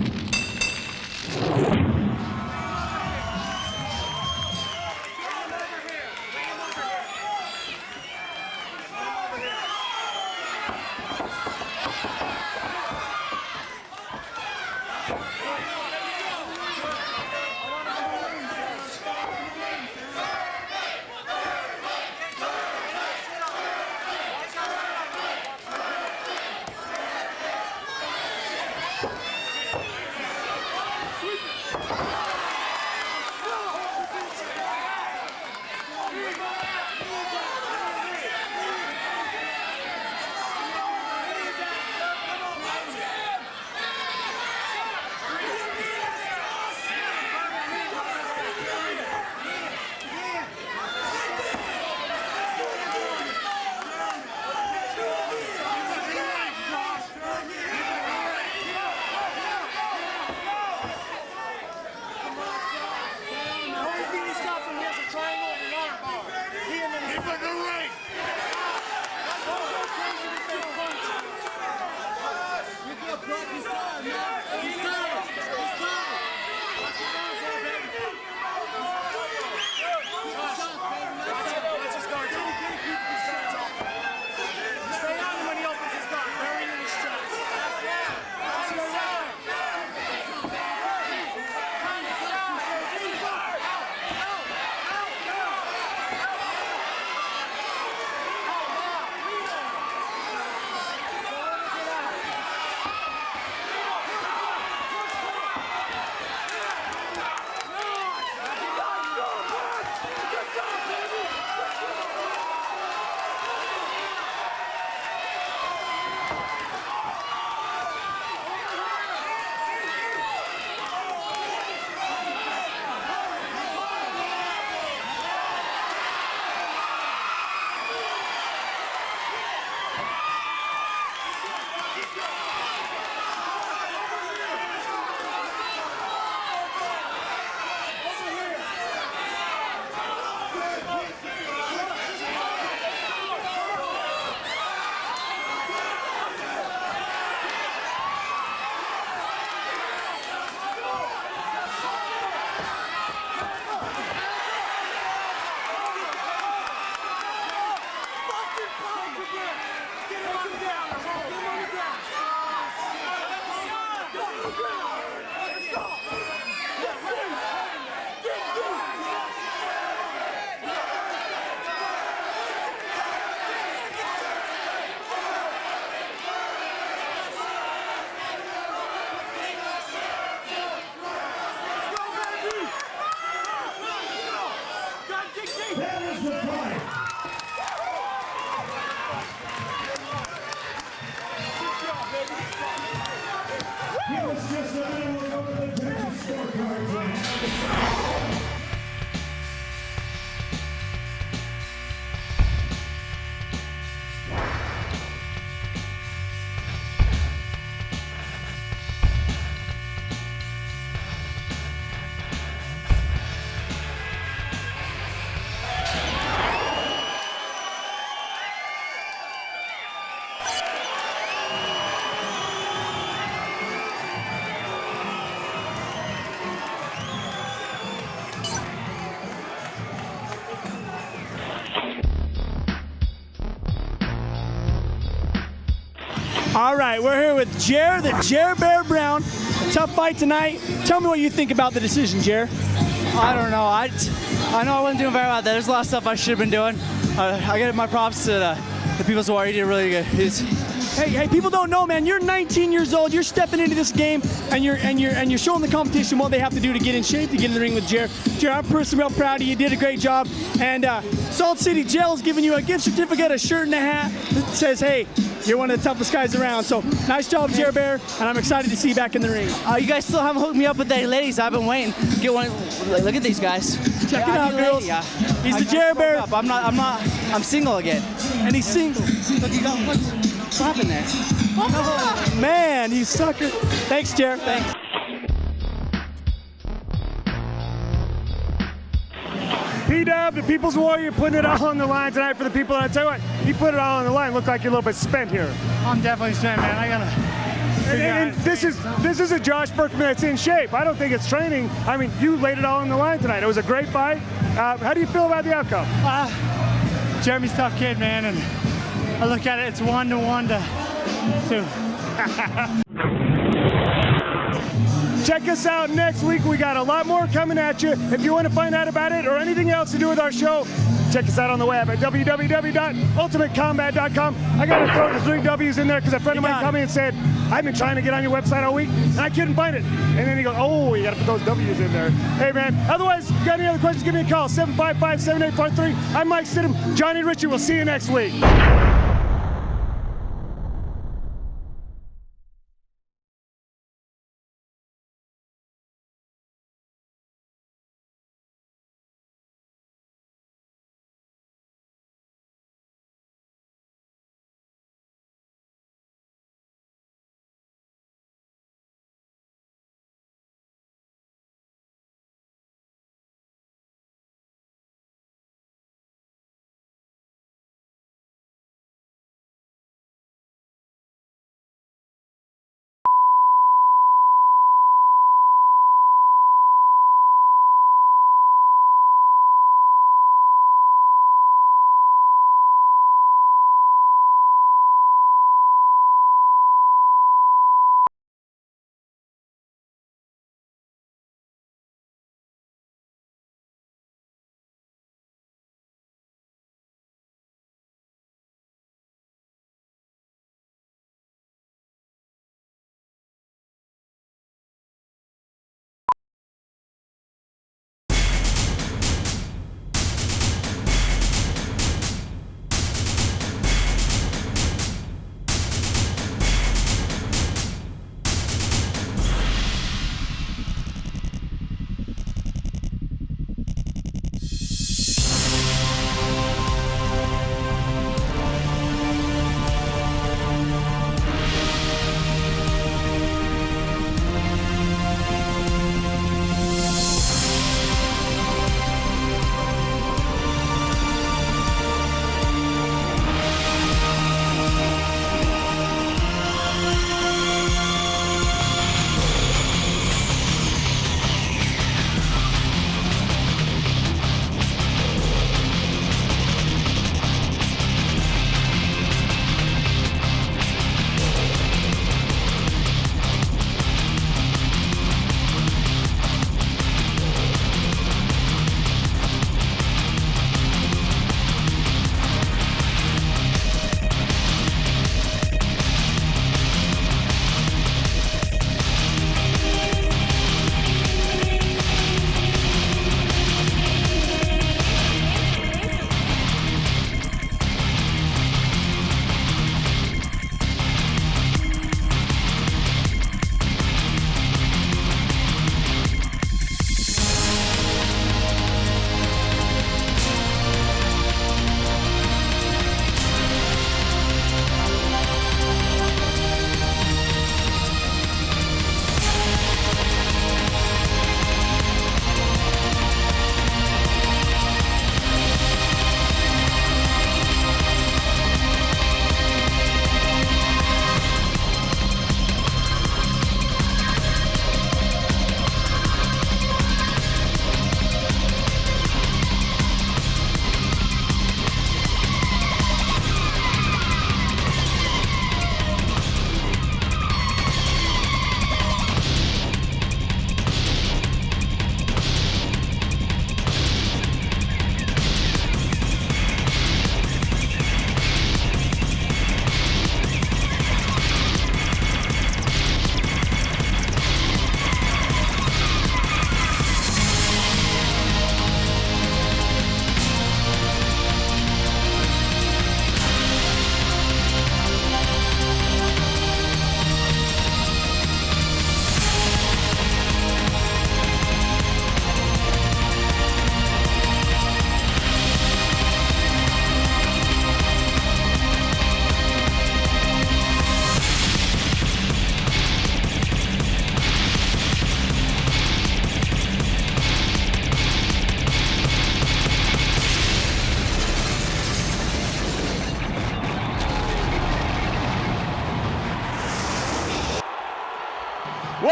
All right, we're here with Jer, the Jer Bear Brown. A tough fight tonight. Tell me what you think about the decision, Jer. I don't know. I know I wasn't doing very well there. There's a lot of stuff I should have been doing. I give my props to the people who are. He did really good. Hey, people don't know, man. You're 19 years old. You're stepping into this game, and you're showing the competition what they have to do to get in shape to get in the ring with Jer. Jer, I'm personally real proud of you. You did a great job. And Salt City Jail is giving you a gift certificate, a shirt, and a hat that says, "Hey, you're one of the toughest guys around." So nice job, Jer Bear, and I'm excited to see you back in the ring. You guys still haven't hooked me up with any ladies. I've been waiting. Get one. Look at these guys. Check it out, girls. He's the Jer Bear. I'm single again. And he's single. Look, you got what's happened there? Oh, man, you sucker. Thanks, Jer. Thanks. P-Dub, the People's Warrior, putting it all on the line tonight for the people. And I tell you what, he put it all on the line. Looked like you're a little bit spent here. I'm definitely spent, man. I gotta. And this is a Josh Berkman that's in shape. I don't think it's training. I mean, you laid it all on the line tonight. It was a great fight. How do you feel about the outcome? Jeremy's a tough kid, man, and I look at it, it's 1-1 to 2. Check us out next week. We got a lot more coming at you. If you want to find out about it or anything else to do with our show, check us out on the web at www.ultimatecombat.com. I got to throw the 3 W's in there because a friend of mine called me and said, I've been trying to get on your website all week and I couldn't find it. And then he goes, oh, you got to put those W's in there. Hey, man, otherwise, if you got any other questions, give me a call, 755-7843. I'm Mike Stidham. Johnny Ritchie. We'll see you next week.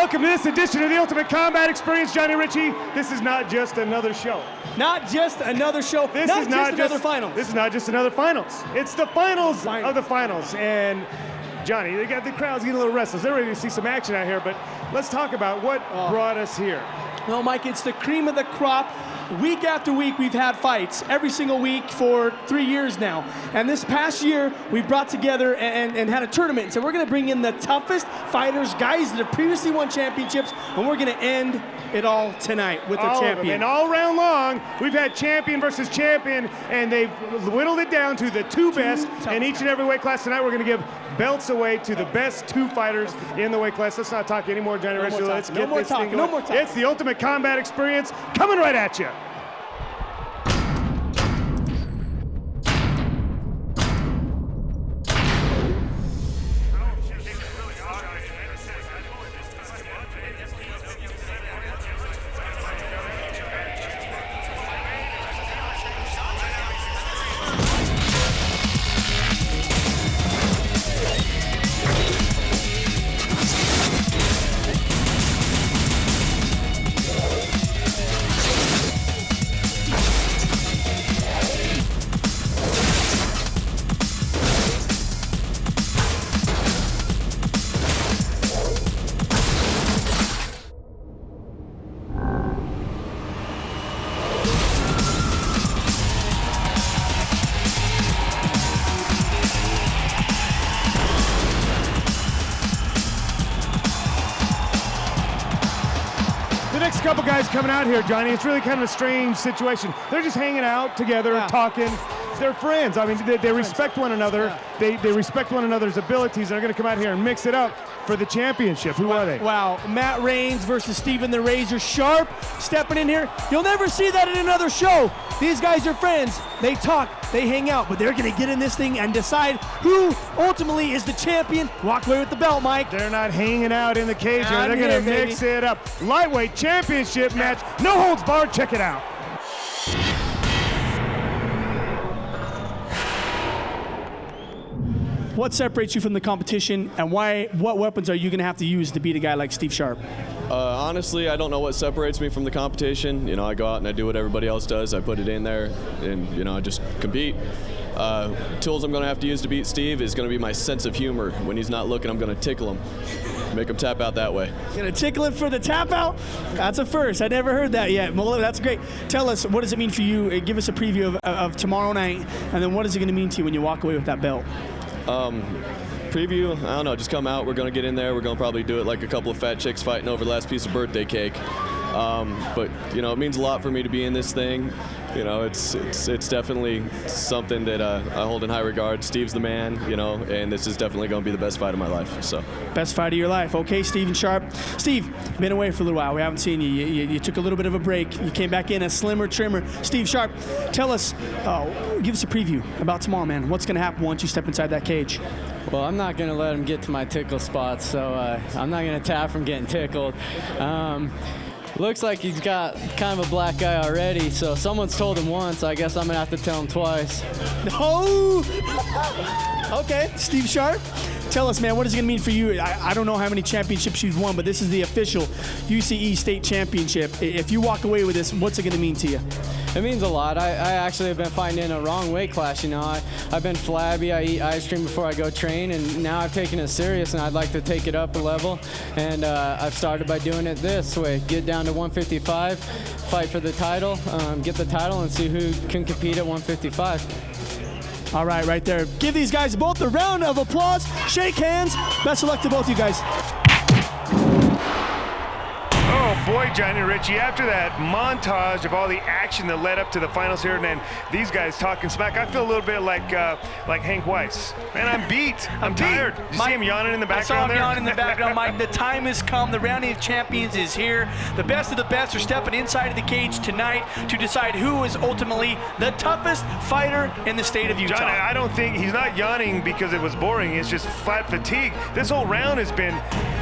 welcome to this edition of the Ultimate Combat Experience. Johnny Ritchie, this is not just another show. Not just another show. This not is not just another finals. This is not just another finals. It's the finals of the finals. And Johnny, the crowd's getting a little restless. They're ready to see some action out here, but let's talk about what brought us here. No, Mike, it's the cream of the crop. Week after week, we've had fights every single week for 3 years now. And this past year, we brought together and had a tournament. So we're going to bring in the toughest fighters, guys that have previously won championships, and we're going to end it all tonight with our champion. And all round long, we've had champion versus champion, and they've whittled it down to the two best in each and every weight class. Tonight, we're going to give belts away to the best 2 fighters in the weight class. Let's not talk anymore, Johnny Ritchie. Let's get this thing going. No more talk. It's the Ultimate Combat Experience coming right at you. Couple guys coming out here, Johnny. It's really kind of a strange situation. They're just hanging out together, talking. They're friends. I mean, they respect one another. Yeah. They respect one another's abilities. They're going to come out here and mix it up for the championship. Who are they? Wow, Matt Raines versus Steven the Razor Sharp stepping in here. You'll never see that in another show. These guys are friends. They talk, they hang out, but they're going to get in this thing and decide who ultimately is the champion. Walk away with the belt, Mike. They're not hanging out in the cage here. They're going to mix it up. Lightweight championship match. No holds barred. Check it out. What separates you from the competition, and what weapons are you going to have to use to beat a guy like Steve Sharp? Honestly, I don't know what separates me from the competition. You know, I go out and I do what everybody else does. I put it in there, and, you know, I just compete. Tools I'm going to have to use to beat Steve is going to be my sense of humor. When he's not looking, I'm going to tickle him. Make him tap out that way. You're going to tickle him for the tap out? That's a first. I never heard that yet. Well, that's great. Tell us, what does it mean for you? Give us a preview of tomorrow night, and then what is it going to mean to you when you walk away with that belt? Preview, I don't know, just come out. We're going to get in there. We're going to probably do it like a couple of fat chicks fighting over the last piece of birthday cake. But, you know, it means a lot for me to be in this thing. You know, it's definitely something that I hold in high regard. Steve's the man, you know, and this is definitely going to be the best fight of my life. So, best fight of your life. Okay, Steven Sharp. Steve, been away for a little while. We haven't seen you. You took a little bit of a break. You came back in a slimmer, trimmer. Steve Sharp, tell us, give us a preview about tomorrow, man. What's going to happen once you step inside that cage? Well, I'm not going to let him get to my tickle spots, so I'm not going to tap from getting tickled. Looks like he's got kind of a black eye already, so someone's told him once. I guess I'm going to have to tell him twice. No! Okay, Steve Sharp, tell us, man, what is it going to mean for you? I don't know how many championships you've won, but this is the official UCE state championship. If you walk away with this, what's it going to mean to you? It means a lot. I actually have been fighting in a wrong weight class, you know. I've been flabby. I eat ice cream before I go train, and now I've taken it serious, and I'd like to take it up a level. And I've started by doing it this way. Get down to 155, fight for the title, get the title, and see who can compete at 155. All right there. Give these guys both a round of applause. Shake hands. Best of luck to both you guys. Oh boy, Johnny Ritchie, after that montage of all the action that led up to the finals here, and then these guys talking smack, I feel a little bit like Hank Weiss. Man, I'm beat. I'm tired. Did you see him yawning in the background there? I saw him yawning in the background, Mike. The time has come. The rounding of champions is here. The best of the best are stepping inside of the cage tonight to decide who is ultimately the toughest fighter in the state of Utah. Johnny, I don't think he's not yawning because it was boring. It's just flat fatigue. This whole round has been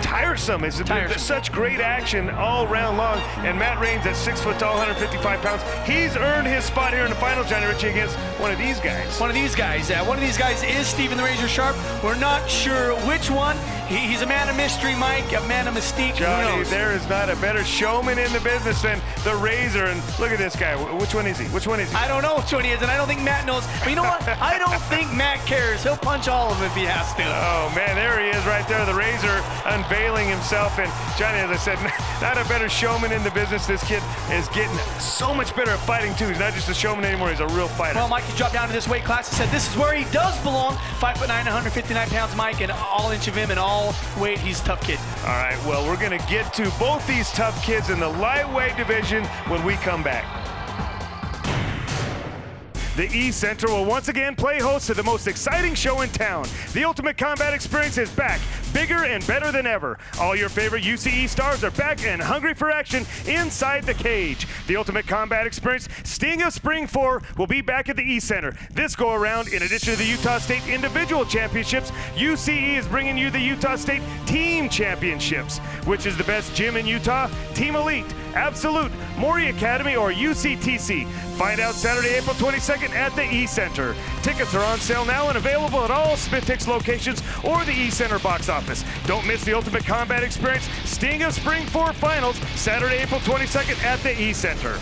tiresome. It's been such great action all round long. And Matt Raines at 6 foot tall, 155 pounds. He's earned his spot here in the finals, Johnny Ritchie, against one of these guys. One of these guys is Steven the Razor Sharp. We're not sure which one. He's a man of mystery, Mike, a man of mystique. Johnny, Who knows? there is not a better showman in the business than the Razor. And look at this guy. Which one is he? Which one is he? I don't know which one he is, and I don't think Matt knows. But you know what? I don't think Matt cares. He'll punch all of them if he has to. Oh, man, there he is right there, the Razor unveiling himself. And Johnny, as I said, not a better showman in the business. This kid is getting so much better at fighting, too. He's not just a showman anymore. He's a real fighter. Well, Mike, he dropped down to this weight class. He said this is where he does belong. 5'9", 159 pounds, Mike, and all inch of him and all weight. He's a tough kid. All right, well, we're going to get to both these tough kids in the lightweight division when we come back. The E-Center will once again play host to the most exciting show in town. The Ultimate Combat Experience is back, bigger and better than ever. All your favorite UCE stars are back and hungry for action inside the cage. The Ultimate Combat Experience Sting of Spring 4 will be back at the E-Center. This go around, in addition to the Utah State Individual Championships, UCE is bringing you the Utah State Team Championships. Which is the best gym in Utah? Team Elite, Absolute, Maury Academy, or UCTC? Find out Saturday, April 22nd at the E-Center. Tickets are on sale now and available at all Spitix locations or the E-Center box office. Don't miss the Ultimate Combat Experience Sting of Spring 4 Finals, Saturday, April 22nd at the E-Center.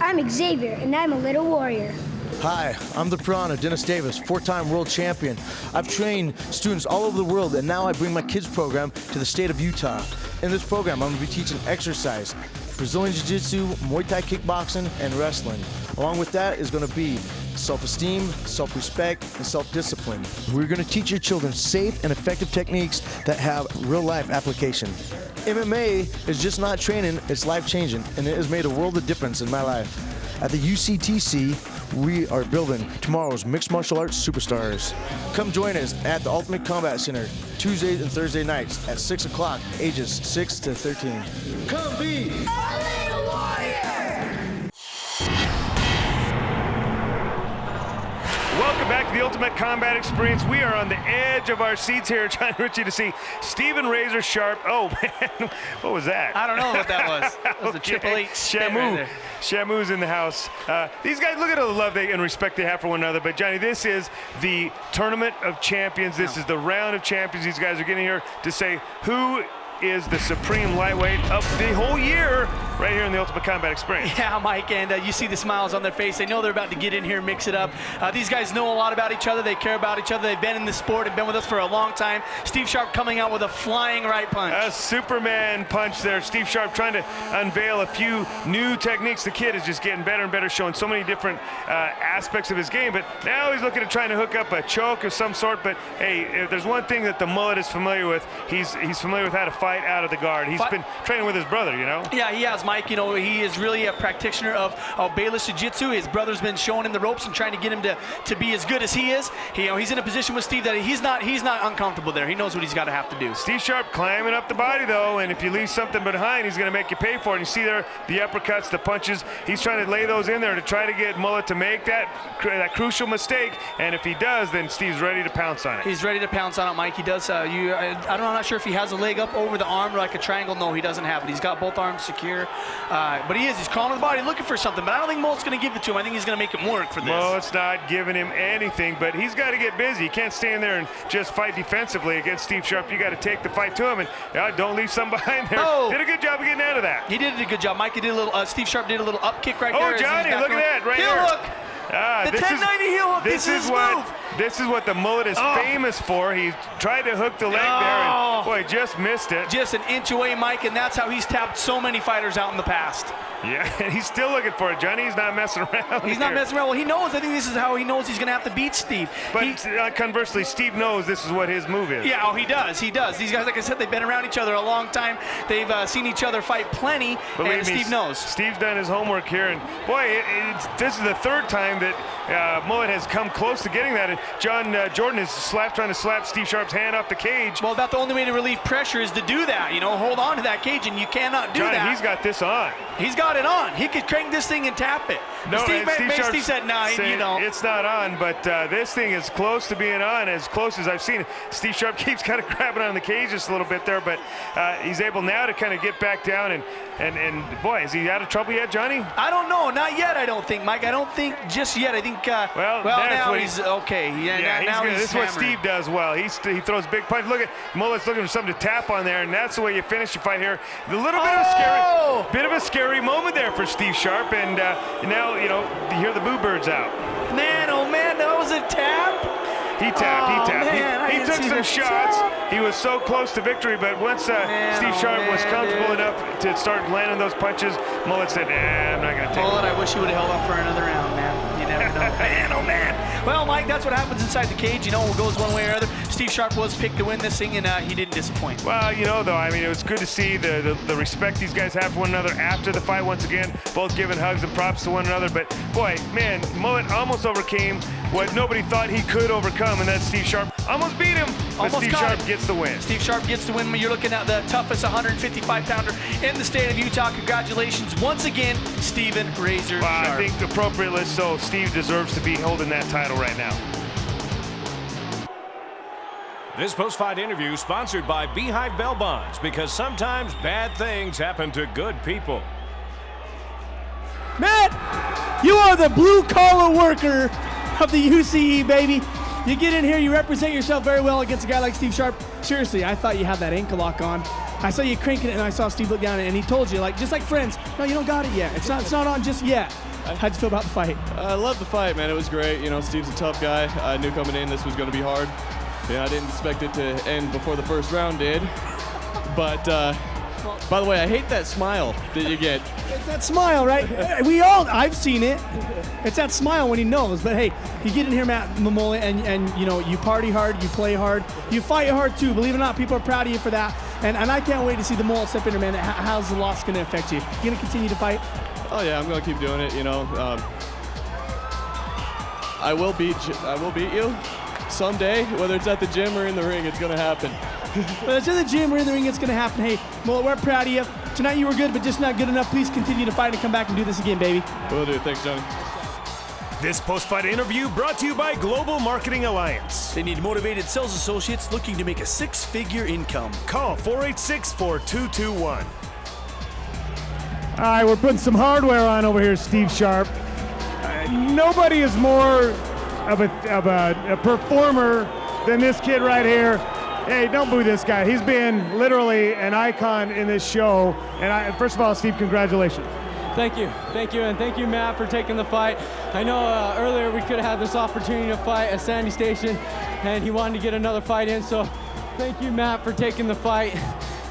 I'm Xavier, and I'm a little warrior. Hi, I'm the Piranha, Dennis Davis, 4-time world champion. I've trained students all over the world, and now I bring my kids program to the state of Utah. In this program, I'm going to be teaching exercise, Brazilian Jiu-Jitsu, Muay Thai kickboxing, and wrestling. Along with that is going to be self-esteem, self-respect, and self-discipline. We're going to teach your children safe and effective techniques that have real-life application. MMA is just not training, it's life-changing, and it has made a world of difference in my life. At the UCTC, we are building tomorrow's mixed martial arts superstars. Come join us at the Ultimate Combat Center, Tuesdays and Thursday nights at 6 o'clock, ages 6 to 13. Come be a little warrior! Welcome back to the Ultimate Combat Experience. We are on the edge of our seats here, trying to see Stephen Razor Sharp. Oh, man, what was that? I don't know what that was. That was the Triple H spit right there. Shamu's in the house. These guys, look at all the love and respect they have for one another. But, Johnny, this is the Tournament of Champions. This is the round of champions. These guys are getting here to say who is the supreme lightweight of the whole year. right here in the Ultimate Combat Experience. Yeah, Mike, and you see the smiles on their face. They know they're about to get in here and mix it up. These guys know a lot about each other. They care about each other. They've been in the sport and been with us for a long time. Steve Sharp coming out with a flying right punch. A Superman punch there. Steve Sharp trying to unveil a few new techniques. The kid is just getting better and better, showing so many different aspects of his game. But now he's looking at trying to hook up a choke of some sort. But hey, if there's one thing that the mullet is familiar with, he's familiar with how to fight out of the guard. He's been training with his brother, you know? Yeah, he has, Mike. You know, he is really a practitioner of Bayless Jiu-Jitsu. His brother's been showing him the ropes and trying to get him to be as good as he is. He's in a position with Steve that he's not uncomfortable there. He knows what he's got to have to do. Steve Sharp climbing up the body, though, and if you leave something behind, he's going to make you pay for it. And you see there the uppercuts, the punches. He's trying to lay those in there to try to get Mullet to make that crucial mistake. And if he does, then Steve's ready to pounce on it. He's ready to pounce on it, Mike. He does. I'm not sure if he has a leg up over the arm like a triangle. No, he doesn't have it. He's got both arms secure. But he's calling the body, looking for something. But I don't think Mullet's going to give it to him. I think he's going to make him work for this. Mullet's not giving him anything, but he's got to get busy. He can't stand there and just fight defensively against Steve Sharp. You got to take the fight to him, and don't leave some behind there. Oh. Did a good job of getting out of that. He did a good job. Mike, he did a little. Steve Sharp did a little up kick right there. Oh, Johnny, look at that right heel there. Hook. The 1090 heel hook. This is what the Mullet is famous for. He tried to hook the leg there, and boy, just missed it. Just an inch away, Mike, and that's how he's tapped so many fighters out in the past. Yeah, and he's still looking for it. Johnny's not messing around. He's not messing around. Well, he knows. I think this is how he knows he's going to have to beat Steve. But conversely, Steve knows this is what his move is. Yeah, he does. He does. These guys, like I said, they've been around each other a long time. They've seen each other fight plenty, and Steve knows. Steve's done his homework here, and boy, this is the third time that Mullet has come close to getting that. And Jordan is trying to slap Steve Sharp's hand off the cage. Well, about the only way to relieve pressure is to do that. Hold on to that cage, and you cannot do that. He's got this on. He's got it on. He could crank this thing and tap it. No, Steve said, "No, it's not on." But this thing is close to being on, as close as I've seen it. Steve Sharp keeps kind of grabbing on the cage just a little bit there, but he's able now to kind of get back down. And boy, is he out of trouble yet, Johnny? I don't know. Not yet, I don't think, Mike. I don't think just yet. I think. Now he's okay. Now he's this is what Steve does well. He throws big punches. Look at Mullet's looking for something to tap on there, and that's the way you finish your fight here. A little bit of a scary moment there for Steve Sharp, and now you hear the boo birds out. Man, oh man, that was a tap. He tapped. Man, he took some shots. He was so close to victory, but once Steve Sharp was comfortable enough to start landing those punches, Mullet said, I'm not going to take it. Mullet, I wish he would have held on for another round, man. You never know. Man, oh man. Well, Mike, that's what happens inside the cage. It goes one way or other. Steve Sharp was picked to win this thing, and he didn't disappoint. Well, though, I mean, it was good to see the respect these guys have for one another after the fight once again, both giving hugs and props to one another. But, boy, man, Mullet almost overcame what nobody thought he could overcome, and that's Steve Sharp. Almost beat him, but Steve Sharp gets the win. Steve Sharp gets the win. You're looking at the toughest 155-pounder in the state of Utah. Congratulations once again, Steven Razor Sharp. I think appropriately so. Steve deserves to be holding that title right now. This post-fight interview sponsored by Beehive Bell Bonds, because sometimes bad things happen to good people. Matt, you are the blue-collar worker of the UCE, baby. You get in here, you represent yourself very well against a guy like Steve Sharp. Seriously, I thought you had that ankle lock on. I saw you cranking it, and I saw Steve look down, and he told you, just like friends, no, you don't got it yet. It's not on just yet. How'd you feel about the fight? I love the fight, man. It was great. Steve's a tough guy. I knew coming in this was going to be hard. I didn't expect it to end before the first round did. But, by the way, I hate that smile that you get. It's that smile, right? I've seen it. It's that smile when he knows. But hey, you get in here, Matt Mamola, and you party hard, you play hard, you fight hard too. Believe it or not, people are proud of you for that. And I can't wait to see the Mullet step in there, man. How's the loss going to affect you? You going to continue to fight? Oh yeah, I'm going to keep doing it. I will beat you someday, whether it's at the gym or in the ring. It's going to happen. Whether it's in the gym or in the ring, it's going to happen. Hey, Mullet, we're proud of you. Tonight you were good, but just not good enough. Please continue to fight and come back and do this again, baby. Will do. Thanks, Johnny. This post-fight interview brought to you by Global Marketing Alliance. They need motivated sales associates looking to make a six-figure income. Call 486-4221. All right, we're putting some hardware on over here, Steve Sharp. Nobody is more of a performer than this kid right here. Hey, don't boo this guy. He's been literally an icon in this show. And first of all, Steve, congratulations. Thank you, and thank you, Matt, for taking the fight. I know earlier we could have had this opportunity to fight at Sandy Station, and he wanted to get another fight in, so thank you, Matt, for taking the fight.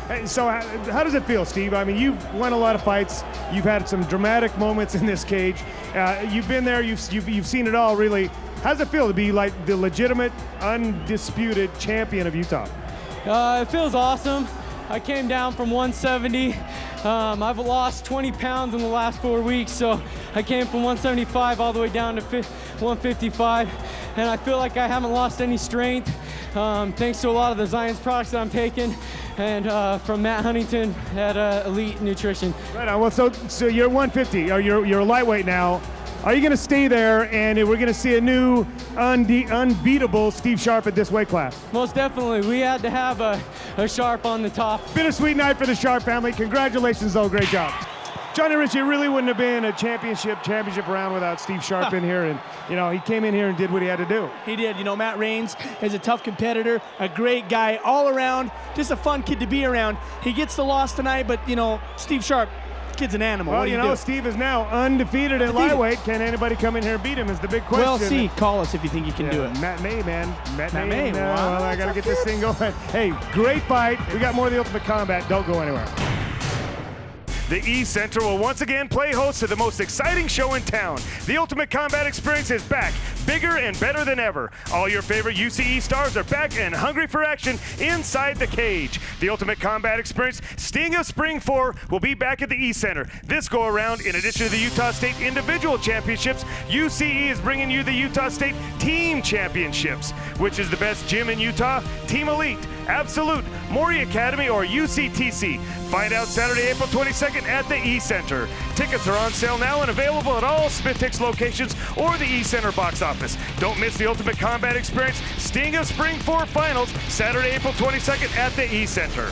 Hey, so how does it feel, Steve? I mean, you've won a lot of fights. You've had some dramatic moments in this cage. You've been there. You've seen it all, really. How does it feel to be like the legitimate, undisputed champion of Utah? It feels awesome. I came down from 170. I've lost 20 pounds in the last 4 weeks, so I came from 175 all the way down to 155, and I feel like I haven't lost any strength, thanks to a lot of the Zion's products that I'm taking, and from Matt Huntington at Elite Nutrition. Right on. Well, so you're 150, or you're a lightweight now. Are you going to stay there, and we're going to see a new unbeatable Steve Sharp at this weight class? Most definitely. We had to have a Sharp on the top. Bittersweet night for the Sharp family. Congratulations, though. Great job. Johnny Ritchie, really wouldn't have been a championship round without Steve Sharp in here. And, you know, he came in here and did what he had to do. He did. You know, Matt Raines is a tough competitor, a great guy all around, just a fun kid to be around. He gets the loss tonight, but, you know, Steve Sharp, kid's an animal. Well, what do you you know, do? Steve is now undefeated at lightweight. Can anybody come in here and beat him is the big question. Well, see, call us if you think you can do it. Matt May, man. Matt May. Well, I got to get this thing going. Hey, great fight. We got more of the Ultimate Combat. Don't go anywhere. The E-Center will once again play host to the most exciting show in town. The Ultimate Combat Experience is back, bigger and better than ever. All your favorite UCE stars are back and hungry for action inside the cage. The Ultimate Combat Experience Sting of Spring 4 will be back at the E-Center. This go around, in addition to the Utah State Individual Championships, UCE is bringing you the Utah State Team Championships. Which is the best gym in Utah? Team Elite, Absolute, Maury Academy, or UCTC? Find out Saturday, April 22nd at the E-Center. Tickets are on sale now and available at all Smith-Tix locations or the E-Center box office. Don't miss the Ultimate Combat Experience Sting of Spring 4 Finals, Saturday, April 22nd at the E-Center.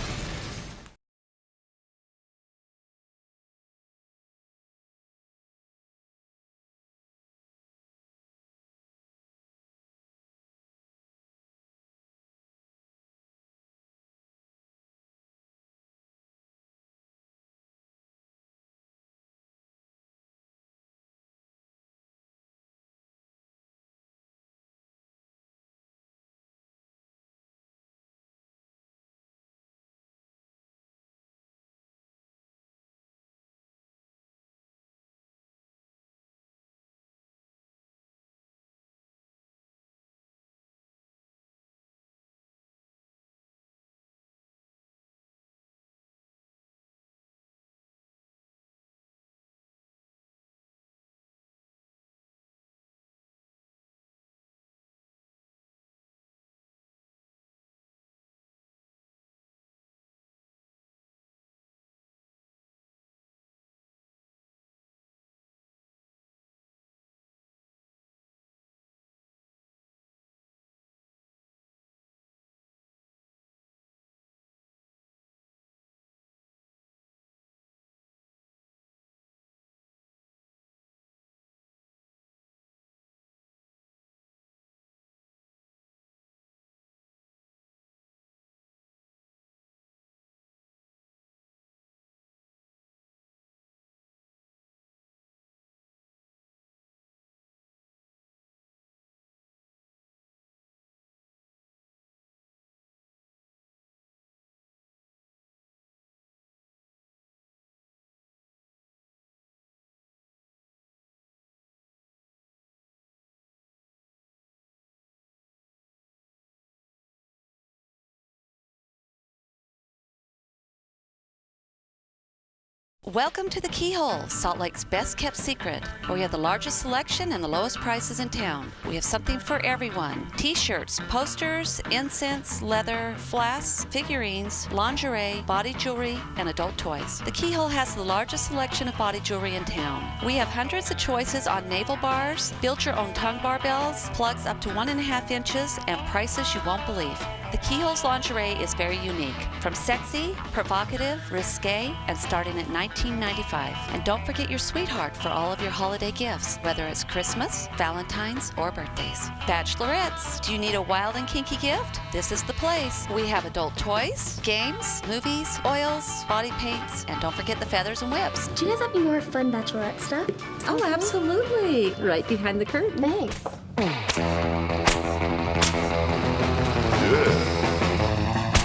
Welcome to the Keyhole, Salt Lake's best kept secret, where we have the largest selection and the lowest prices in town. We have something for everyone. T-shirts, posters, incense, leather, flasks, figurines, lingerie, body jewelry, and adult toys. The Keyhole has the largest selection of body jewelry in town. We have hundreds of choices on navel bars, build your own tongue barbells, plugs up to 1.5 inches, and prices you won't believe. The Keyhole's lingerie is very unique. From sexy, provocative, risque, and starting at $19.95. And don't forget your sweetheart for all of your holiday gifts, whether it's Christmas, Valentine's, or birthdays. Bachelorettes, do you need a wild and kinky gift? This is the place. We have adult toys, games, movies, oils, body paints, and don't forget the feathers and whips. Do you guys have any more fun bachelorette stuff? Oh, absolutely. Right behind the curtain. Thanks.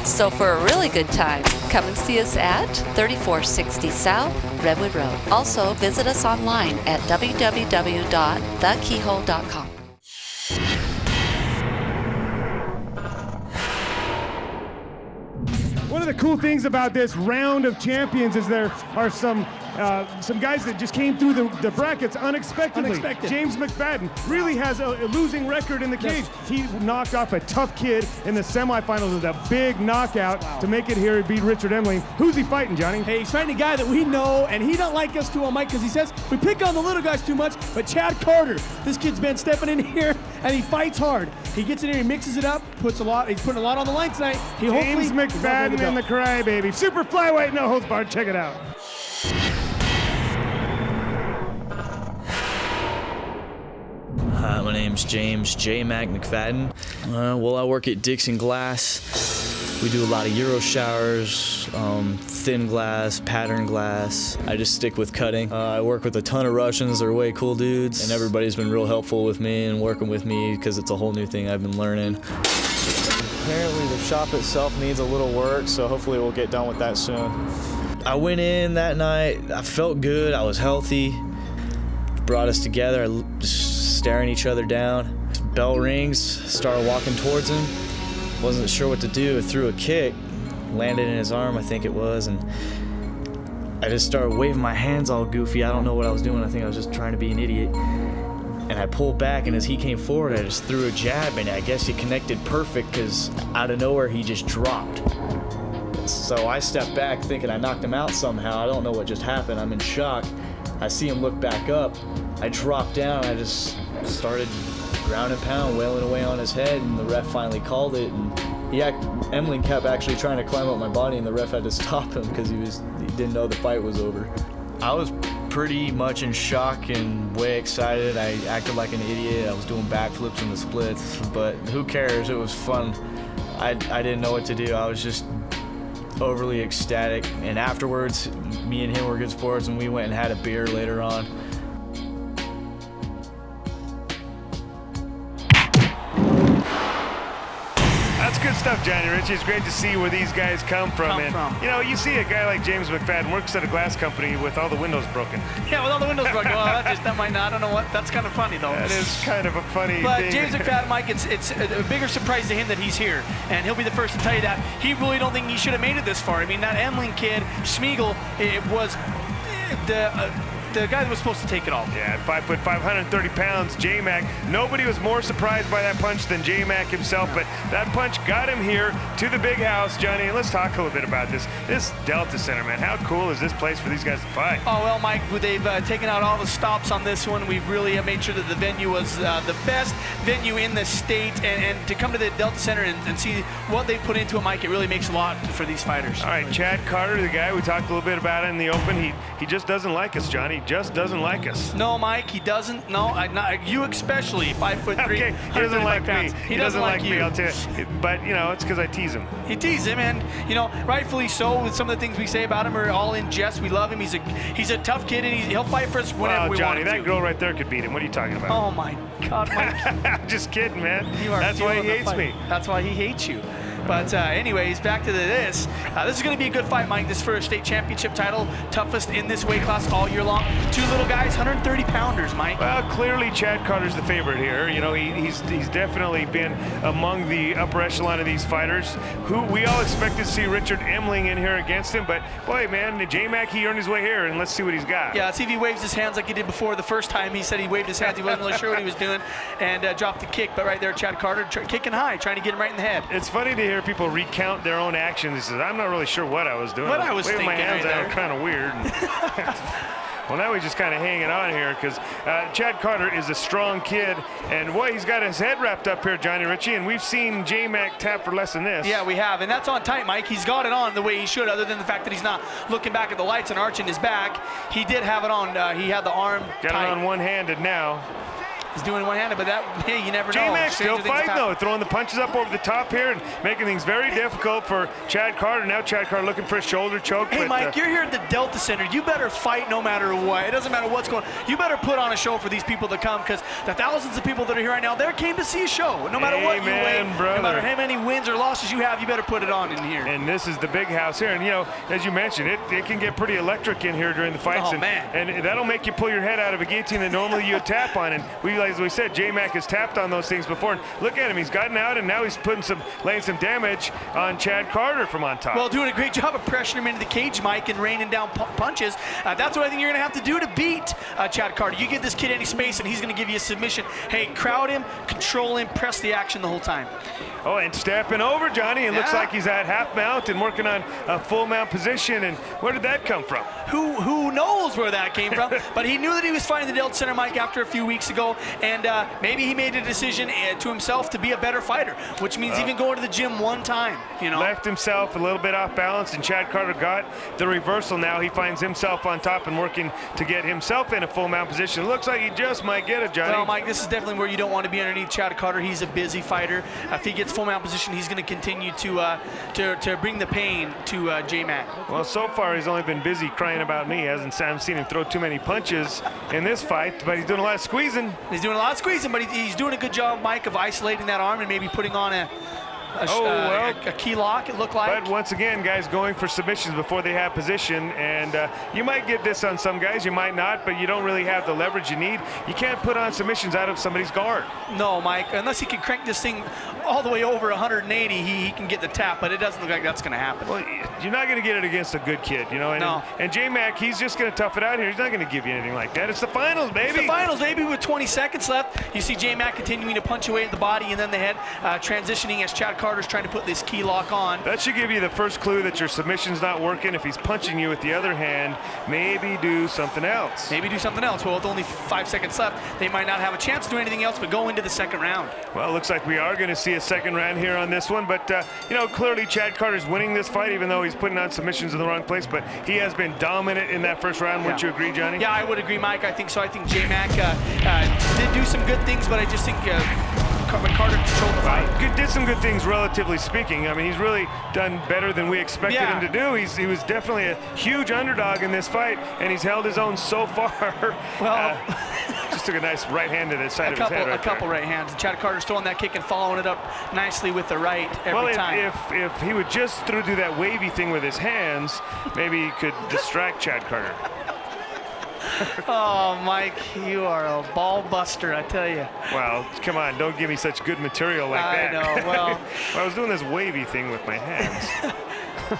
So for a really good time, come and see us at 3460 South Redwood Road. Also, visit us online at www.thekeyhole.com. One of the cool things about this round of champions is there are some guys that just came through the brackets unexpectedly. James McFadden really has a losing record in the cage. He knocked off a tough kid in the semifinals with a big knockout to make it here. He beat Richard Emling. Who's he fighting, Johnny? Hey, he's fighting a guy that we know, and he don't like us too on Mike because he says we pick on the little guys too much, but Chad Carter, this kid's been stepping in here, and he fights hard. He gets in here, he mixes it up, he's putting a lot on the line tonight. James McFadden and the Crybaby. Super flyweight, no holds barred. Check it out. Hi, my name's James J. Mac McFadden. Well, I work at Dixon Glass. We do a lot of Euro showers, thin glass, pattern glass. I just stick with cutting. I work with a ton of Russians. They're way cool dudes, and everybody's been real helpful with me and working with me because it's a whole new thing I've been learning. Apparently the shop itself needs a little work, so hopefully we'll get done with that soon. I went in that night, I felt good, I was healthy. Brought us together, just staring each other down. Bell rings, started walking towards him. Wasn't sure what to do, I threw a kick, landed in his arm, I think it was, and I just started waving my hands all goofy. I don't know what I was doing, I think I was just trying to be an idiot. And I pulled back, and as he came forward, I just threw a jab, and I guess he connected perfect because out of nowhere he just dropped. So I stepped back thinking I knocked him out somehow. I don't know what just happened. I'm in shock. I see him look back up. I dropped down. I just started ground and pound, wailing away on his head, and the ref finally called it. And Emling kept actually trying to climb up my body, and the ref had to stop him because he didn't know the fight was over. I was pretty much in shock and way excited. I acted like an idiot. I was doing backflips in the splits, but who cares? It was fun. I didn't know what to do. I was just overly ecstatic. And afterwards, me and him were good sports, and we went and had a beer later on. That's good stuff, Johnny Rich. It's great to see where these guys come from. You know, you see a guy like James McFadden works at a glass company with all the windows broken. Yeah, with all the windows broken. Well, that might not. I don't know what. That's kind of funny, though. That is kind of a funny thing. But James McFadden, Mike, it's a bigger surprise to him that he's here, and he'll be the first to tell you that he really don't think he should have made it this far. I mean, that Emling kid, Schmiegel, it was the guy that was supposed to take it all. Yeah, 5 foot 530 pounds, J-Mac. Nobody was more surprised by that punch than J-Mac himself, but that punch got him here to the big house, Johnny. And let's talk a little bit about this. This Delta Center, man. How cool is this place for these guys to fight? Oh, well, Mike, they've taken out all the stops on this one. We've really made sure that the venue was the best venue in the state, and to come to the Delta Center and see what they've put into it, Mike, it really makes a lot for these fighters. All right, Chad Carter, the guy we talked a little bit about in the open, he just doesn't like us, Johnny. Just doesn't like us. No, Mike, he doesn't. No, not you especially. 5'3". Okay, he doesn't like pounds. me. He doesn't like me. you. I'll tell you. But you know, it's because I tease him. He teased him, and you know, rightfully so. With some of the things we say about him are all in jest. We love him. He's a tough kid, and he'll fight for us whenever we Johnny, want him to. that girl right there could beat him. What are you talking about? Oh my God, Mike! Just kidding, man. That's why he hates me. That's why he hates you. But anyways, back to this. This is going to be a good fight, Mike. This for a state championship title, toughest in this weight class all year long. Two little guys, 130 pounders, Mike. Well, clearly Chad Carter's the favorite here. You know, he's definitely been among the upper echelon of these fighters. Who we all expected to see Richard Emling in here against him, but boy, man, J-Mac, he earned his way here, and let's see what he's got. Yeah, let's see if he waves his hands like he did before. The first time he said he waved his hands, he wasn't really sure what he was doing, and dropped the kick. But right there, Chad Carter kicking high, trying to get him right in the head. It's funny to hear people recount their own actions. He says, I'm not really sure what I was doing. What I was waving thinking my hands right out kind of weird. Well, now he's just kind of hanging on here because Chad Carter is a strong kid, and boy, he's got his head wrapped up here, Johnny Ritchie, and we've seen J-Mac tap for less than this. Yeah, we have, and that's on tight, Mike. He's got it on the way he should, other than the fact that he's not looking back at the lights and arching his back. He did have it on. He had the arm got tight. it on one-handed now. He's doing one-handed, but that, hey, you never know. J-Mac still fighting, though, throwing the punches up over the top here and making things very difficult for Chad Carter. Now Chad Carter looking for a shoulder choke. Hey, Mike, you're here at the Delta Center. You better fight no matter what. It doesn't matter what's going on. You better put on a show for these people to come, because the thousands of people that are here right now, they came to see a show. No matter what you weigh, no matter how many wins or losses you have, you better put it on in here. And this is the big house here. And, you know, as you mentioned, it can get pretty electric in here during the fights. Oh, man. And that'll make you pull your head out of a guillotine that normally you would tap on. And as we said, J-Mac has tapped on those things before. And look at him, he's gotten out, and now he's laying some damage on Chad Carter from on top. Well, doing a great job of pressuring him into the cage, Mike, and raining down punches. That's what I think you're going to have to do to beat Chad Carter. You give this kid any space, and he's going to give you a submission. Hey, crowd him, control him, press the action the whole time. Oh, and stepping over, Johnny. It looks like he's at half mount and working on a full mount position. And where did that come from? Who knows where that came from? But he knew that he was fighting the Delta Center, Mike, after a few weeks ago. And maybe he made a decision to himself to be a better fighter, which means even going to the gym one time. You know, left himself a little bit off balance, and Chad Carter got the reversal. Now he finds himself on top and working to get himself in a full mount position. Looks like he just might get it, Johnny. Well, Mike, this is definitely where you don't want to be underneath Chad Carter. He's a busy fighter. If he gets full mount position, he's going to continue to bring the pain to J-Mac. Well, so far he's only been busy crying about me. I haven't seen him throw too many punches in this fight, but he's doing a lot of squeezing. He's doing a lot of squeezing, but he's doing a good job, Mike, of isolating that arm and maybe putting on a key lock, it looked like. But once again, guys going for submissions before they have position, and you might get this on some guys, you might not, but you don't really have the leverage you need. You can't put on submissions out of somebody's guard. No, Mike, unless he can crank this thing all the way over 180, he can get the tap, but it doesn't look like that's going to happen. Well, you're not going to get it against a good kid, you know. And J-Mac, he's just going to tough it out here. He's not going to give you anything like that. It's the finals, baby. It's the finals, baby, with 20 seconds left. You see J-Mac continuing to punch away at the body and then the head, transitioning as Chad Carter's trying to put this key lock on. That should give you the first clue that your submission's not working. If he's punching you with the other hand, maybe do something else. Maybe do something else. Well, with only 5 seconds left, they might not have a chance to do anything else but go into the second round. Well, it looks like we are going to see a second round here on this one, but you know, clearly Chad Carter's winning this fight, even though he's putting on submissions in the wrong place, but he has been dominant in that first round. Wouldn't you agree, Johnny? Yeah, I would agree, Mike. I think so. I think J-Mac did do some good things, but I just think Carter controlled the fight. Did some good things, relatively speaking. I mean, he's really done better than we expected him to do. He was definitely a huge underdog in this fight, and he's held his own so far. Well, just took a nice right hand to the side of his head. A couple right hands. Chad Carter's throwing that kick and following it up nicely with the right every time. If he would just do that wavy thing with his hands, maybe he could distract Chad Carter. Oh, Mike, you are a ball buster, I tell you. Well, come on, don't give me such good material like that. I know, well. I was doing this wavy thing with my hands.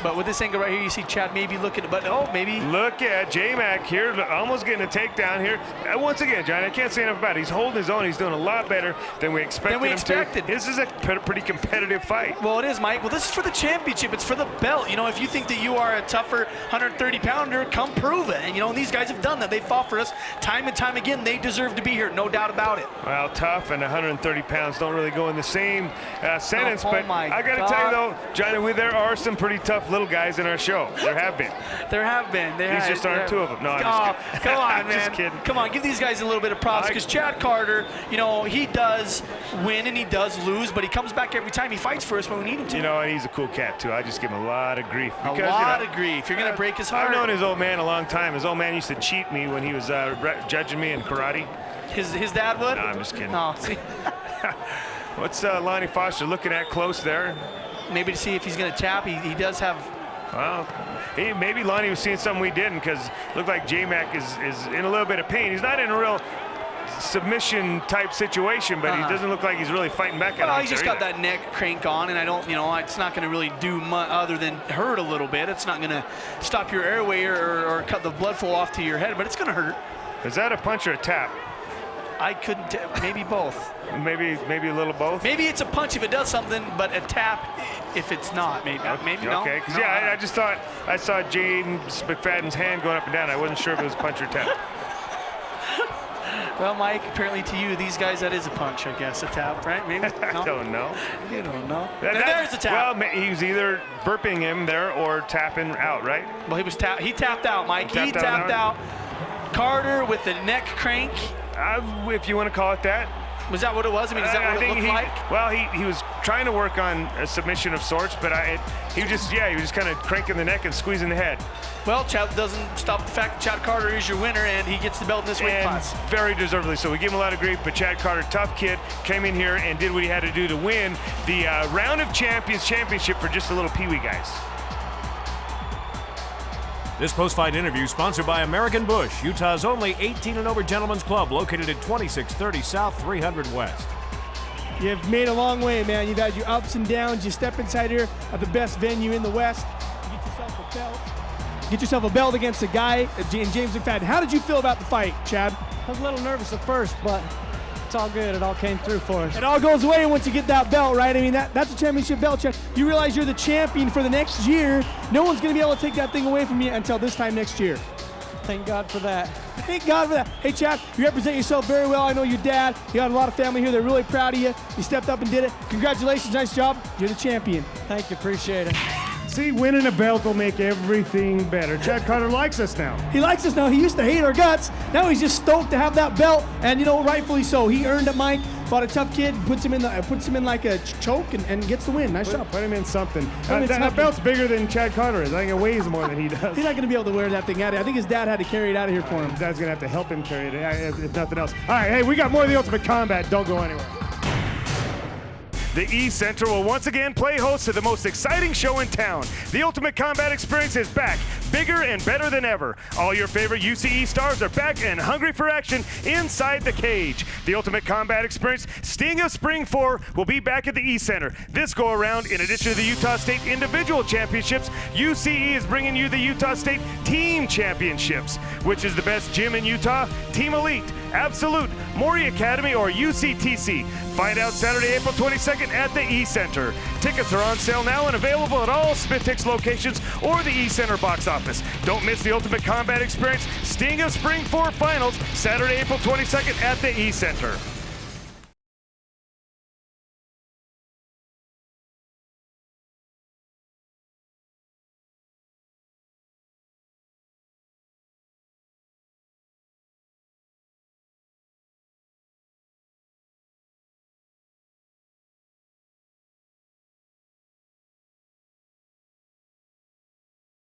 But with this angle right here, you see Chad maybe looking, but maybe. Look at J-Mac here, almost getting a takedown here. Once again, John, I can't say enough about it. He's holding his own. He's doing a lot better than we expected him to. This is a pretty competitive fight. Well, it is, Mike. Well, this is for the championship. It's for the belt. You know, if you think that you are a tougher 130-pounder, come prove it. And, you know, these guys have done that. They've fought for us time and time again. They deserve to be here, no doubt about it. Well, tough and 130 pounds don't really go in the same sentence. But I got to tell you, though, Johnny, there are some pretty tough little guys in our show. There have been. There have been. These just aren't two of them. No, I'm just kidding. Come on, man. Just kidding. Come on, give these guys a little bit of props, because Chad Carter, you know, he does win and he does lose, but he comes back every time. He fights for us when we need him to. You know, and he's a cool cat, too. I just give him a lot of grief. Because, a lot of grief. You're going to break his heart. I've known his old man a long time. His old man used to cheat me when he was judging me in karate. His dad would? No, I'm just kidding. Oh, see. What's Lonnie Foster looking at close there? Maybe to see if he's going to tap. He does have. Well, maybe Lonnie was seeing something we didn't, because it looked like J-Mac is in a little bit of pain. He's not in a real submission type situation, but he doesn't look like he's really fighting back at him. Well, he's just got that neck crank on, and I don't, you know, it's not going to really do much other than hurt a little bit. It's not going to stop your airway or cut the blood flow off to your head, but it's going to hurt. Is that a punch or a tap? I couldn't. Maybe both. Maybe a little both. Maybe it's a punch if it does something, but a tap if it's not. Maybe no. Okay. 'Cause No, I just thought I saw James McFadden's hand going up and down. I wasn't sure if it was punch or tap. Well, Mike, apparently to you, these guys, that is a punch, I guess. A tap, right? Maybe? No? I don't know. You don't know. There's the tap. Well, he was either burping him there or tapping out, right? Well, he tapped out, Mike. He tapped out. Carter with the neck crank. If you want to call it that. Was that what it was? I mean, is that what it looked like? Well, he was trying to work on a submission of sorts, but he was just kind of cranking the neck and squeezing the head. Well, Chad doesn't stop the fact that Chad Carter is your winner, and he gets the belt in this weight class. Very deservedly so. We give him a lot of grief, but Chad Carter, tough kid, came in here and did what he had to do to win the Round of Champions championship for just the little peewee guys. This post-fight interview sponsored by American Bush, Utah's only 18 and over gentlemen's club, located at 2630 South 300 West. You've made a long way, man. You've had your ups and downs. You step inside here at the best venue in the West. You get yourself a belt. Get yourself a belt against a guy, James McFadden. How did you feel about the fight, Chad? I was a little nervous at first, but it's all good. It all came through for us. It all goes away once you get that belt, right? I mean, that's a championship belt, Chad. You realize you're the champion for the next year. No one's going to be able to take that thing away from you until this time next year. Thank God for that. Thank God for that. Hey, Chad, you represent yourself very well. I know your dad. You got a lot of family here. They're really proud of you. You stepped up and did it. Congratulations. Nice job. You're the champion. Thank you. Appreciate it. See, winning a belt will make everything better. Chad Carter likes us now. He likes us now. He used to hate our guts. Now he's just stoked to have that belt, and you know, rightfully so. He earned it, Mike. Fought a tough kid, puts him in like a choke, and gets the win. Nice job. Put him in something. That belt's bigger than Chad Carter is. I think it weighs more than he does. He's not going to be able to wear that thing out of here. I think his dad had to carry it out of here for him. His dad's going to have to help him carry it, if nothing else. All right, hey, we got more of the Ultimate Combat. Don't go anywhere. The East Center will once again play host to the most exciting show in town. The Ultimate Combat Experience is back, bigger and better than ever. All your favorite UCE stars are back and hungry for action inside the cage. The Ultimate Combat Experience Sting of Spring 4 will be back at the East Center. This go around, in addition to the Utah State Individual Championships, UCE is bringing you the Utah State Team Championships. Which is the best gym in Utah? Team Elite, Absolute, Maury Academy, or UCTC? Find out Saturday, April 22nd at the E-Center. Tickets are on sale now and available at all Smith-Hicks locations or the E-Center box office. Don't miss the Ultimate Combat Experience Sting of Spring 4 Finals, Saturday, April 22nd at the E-Center.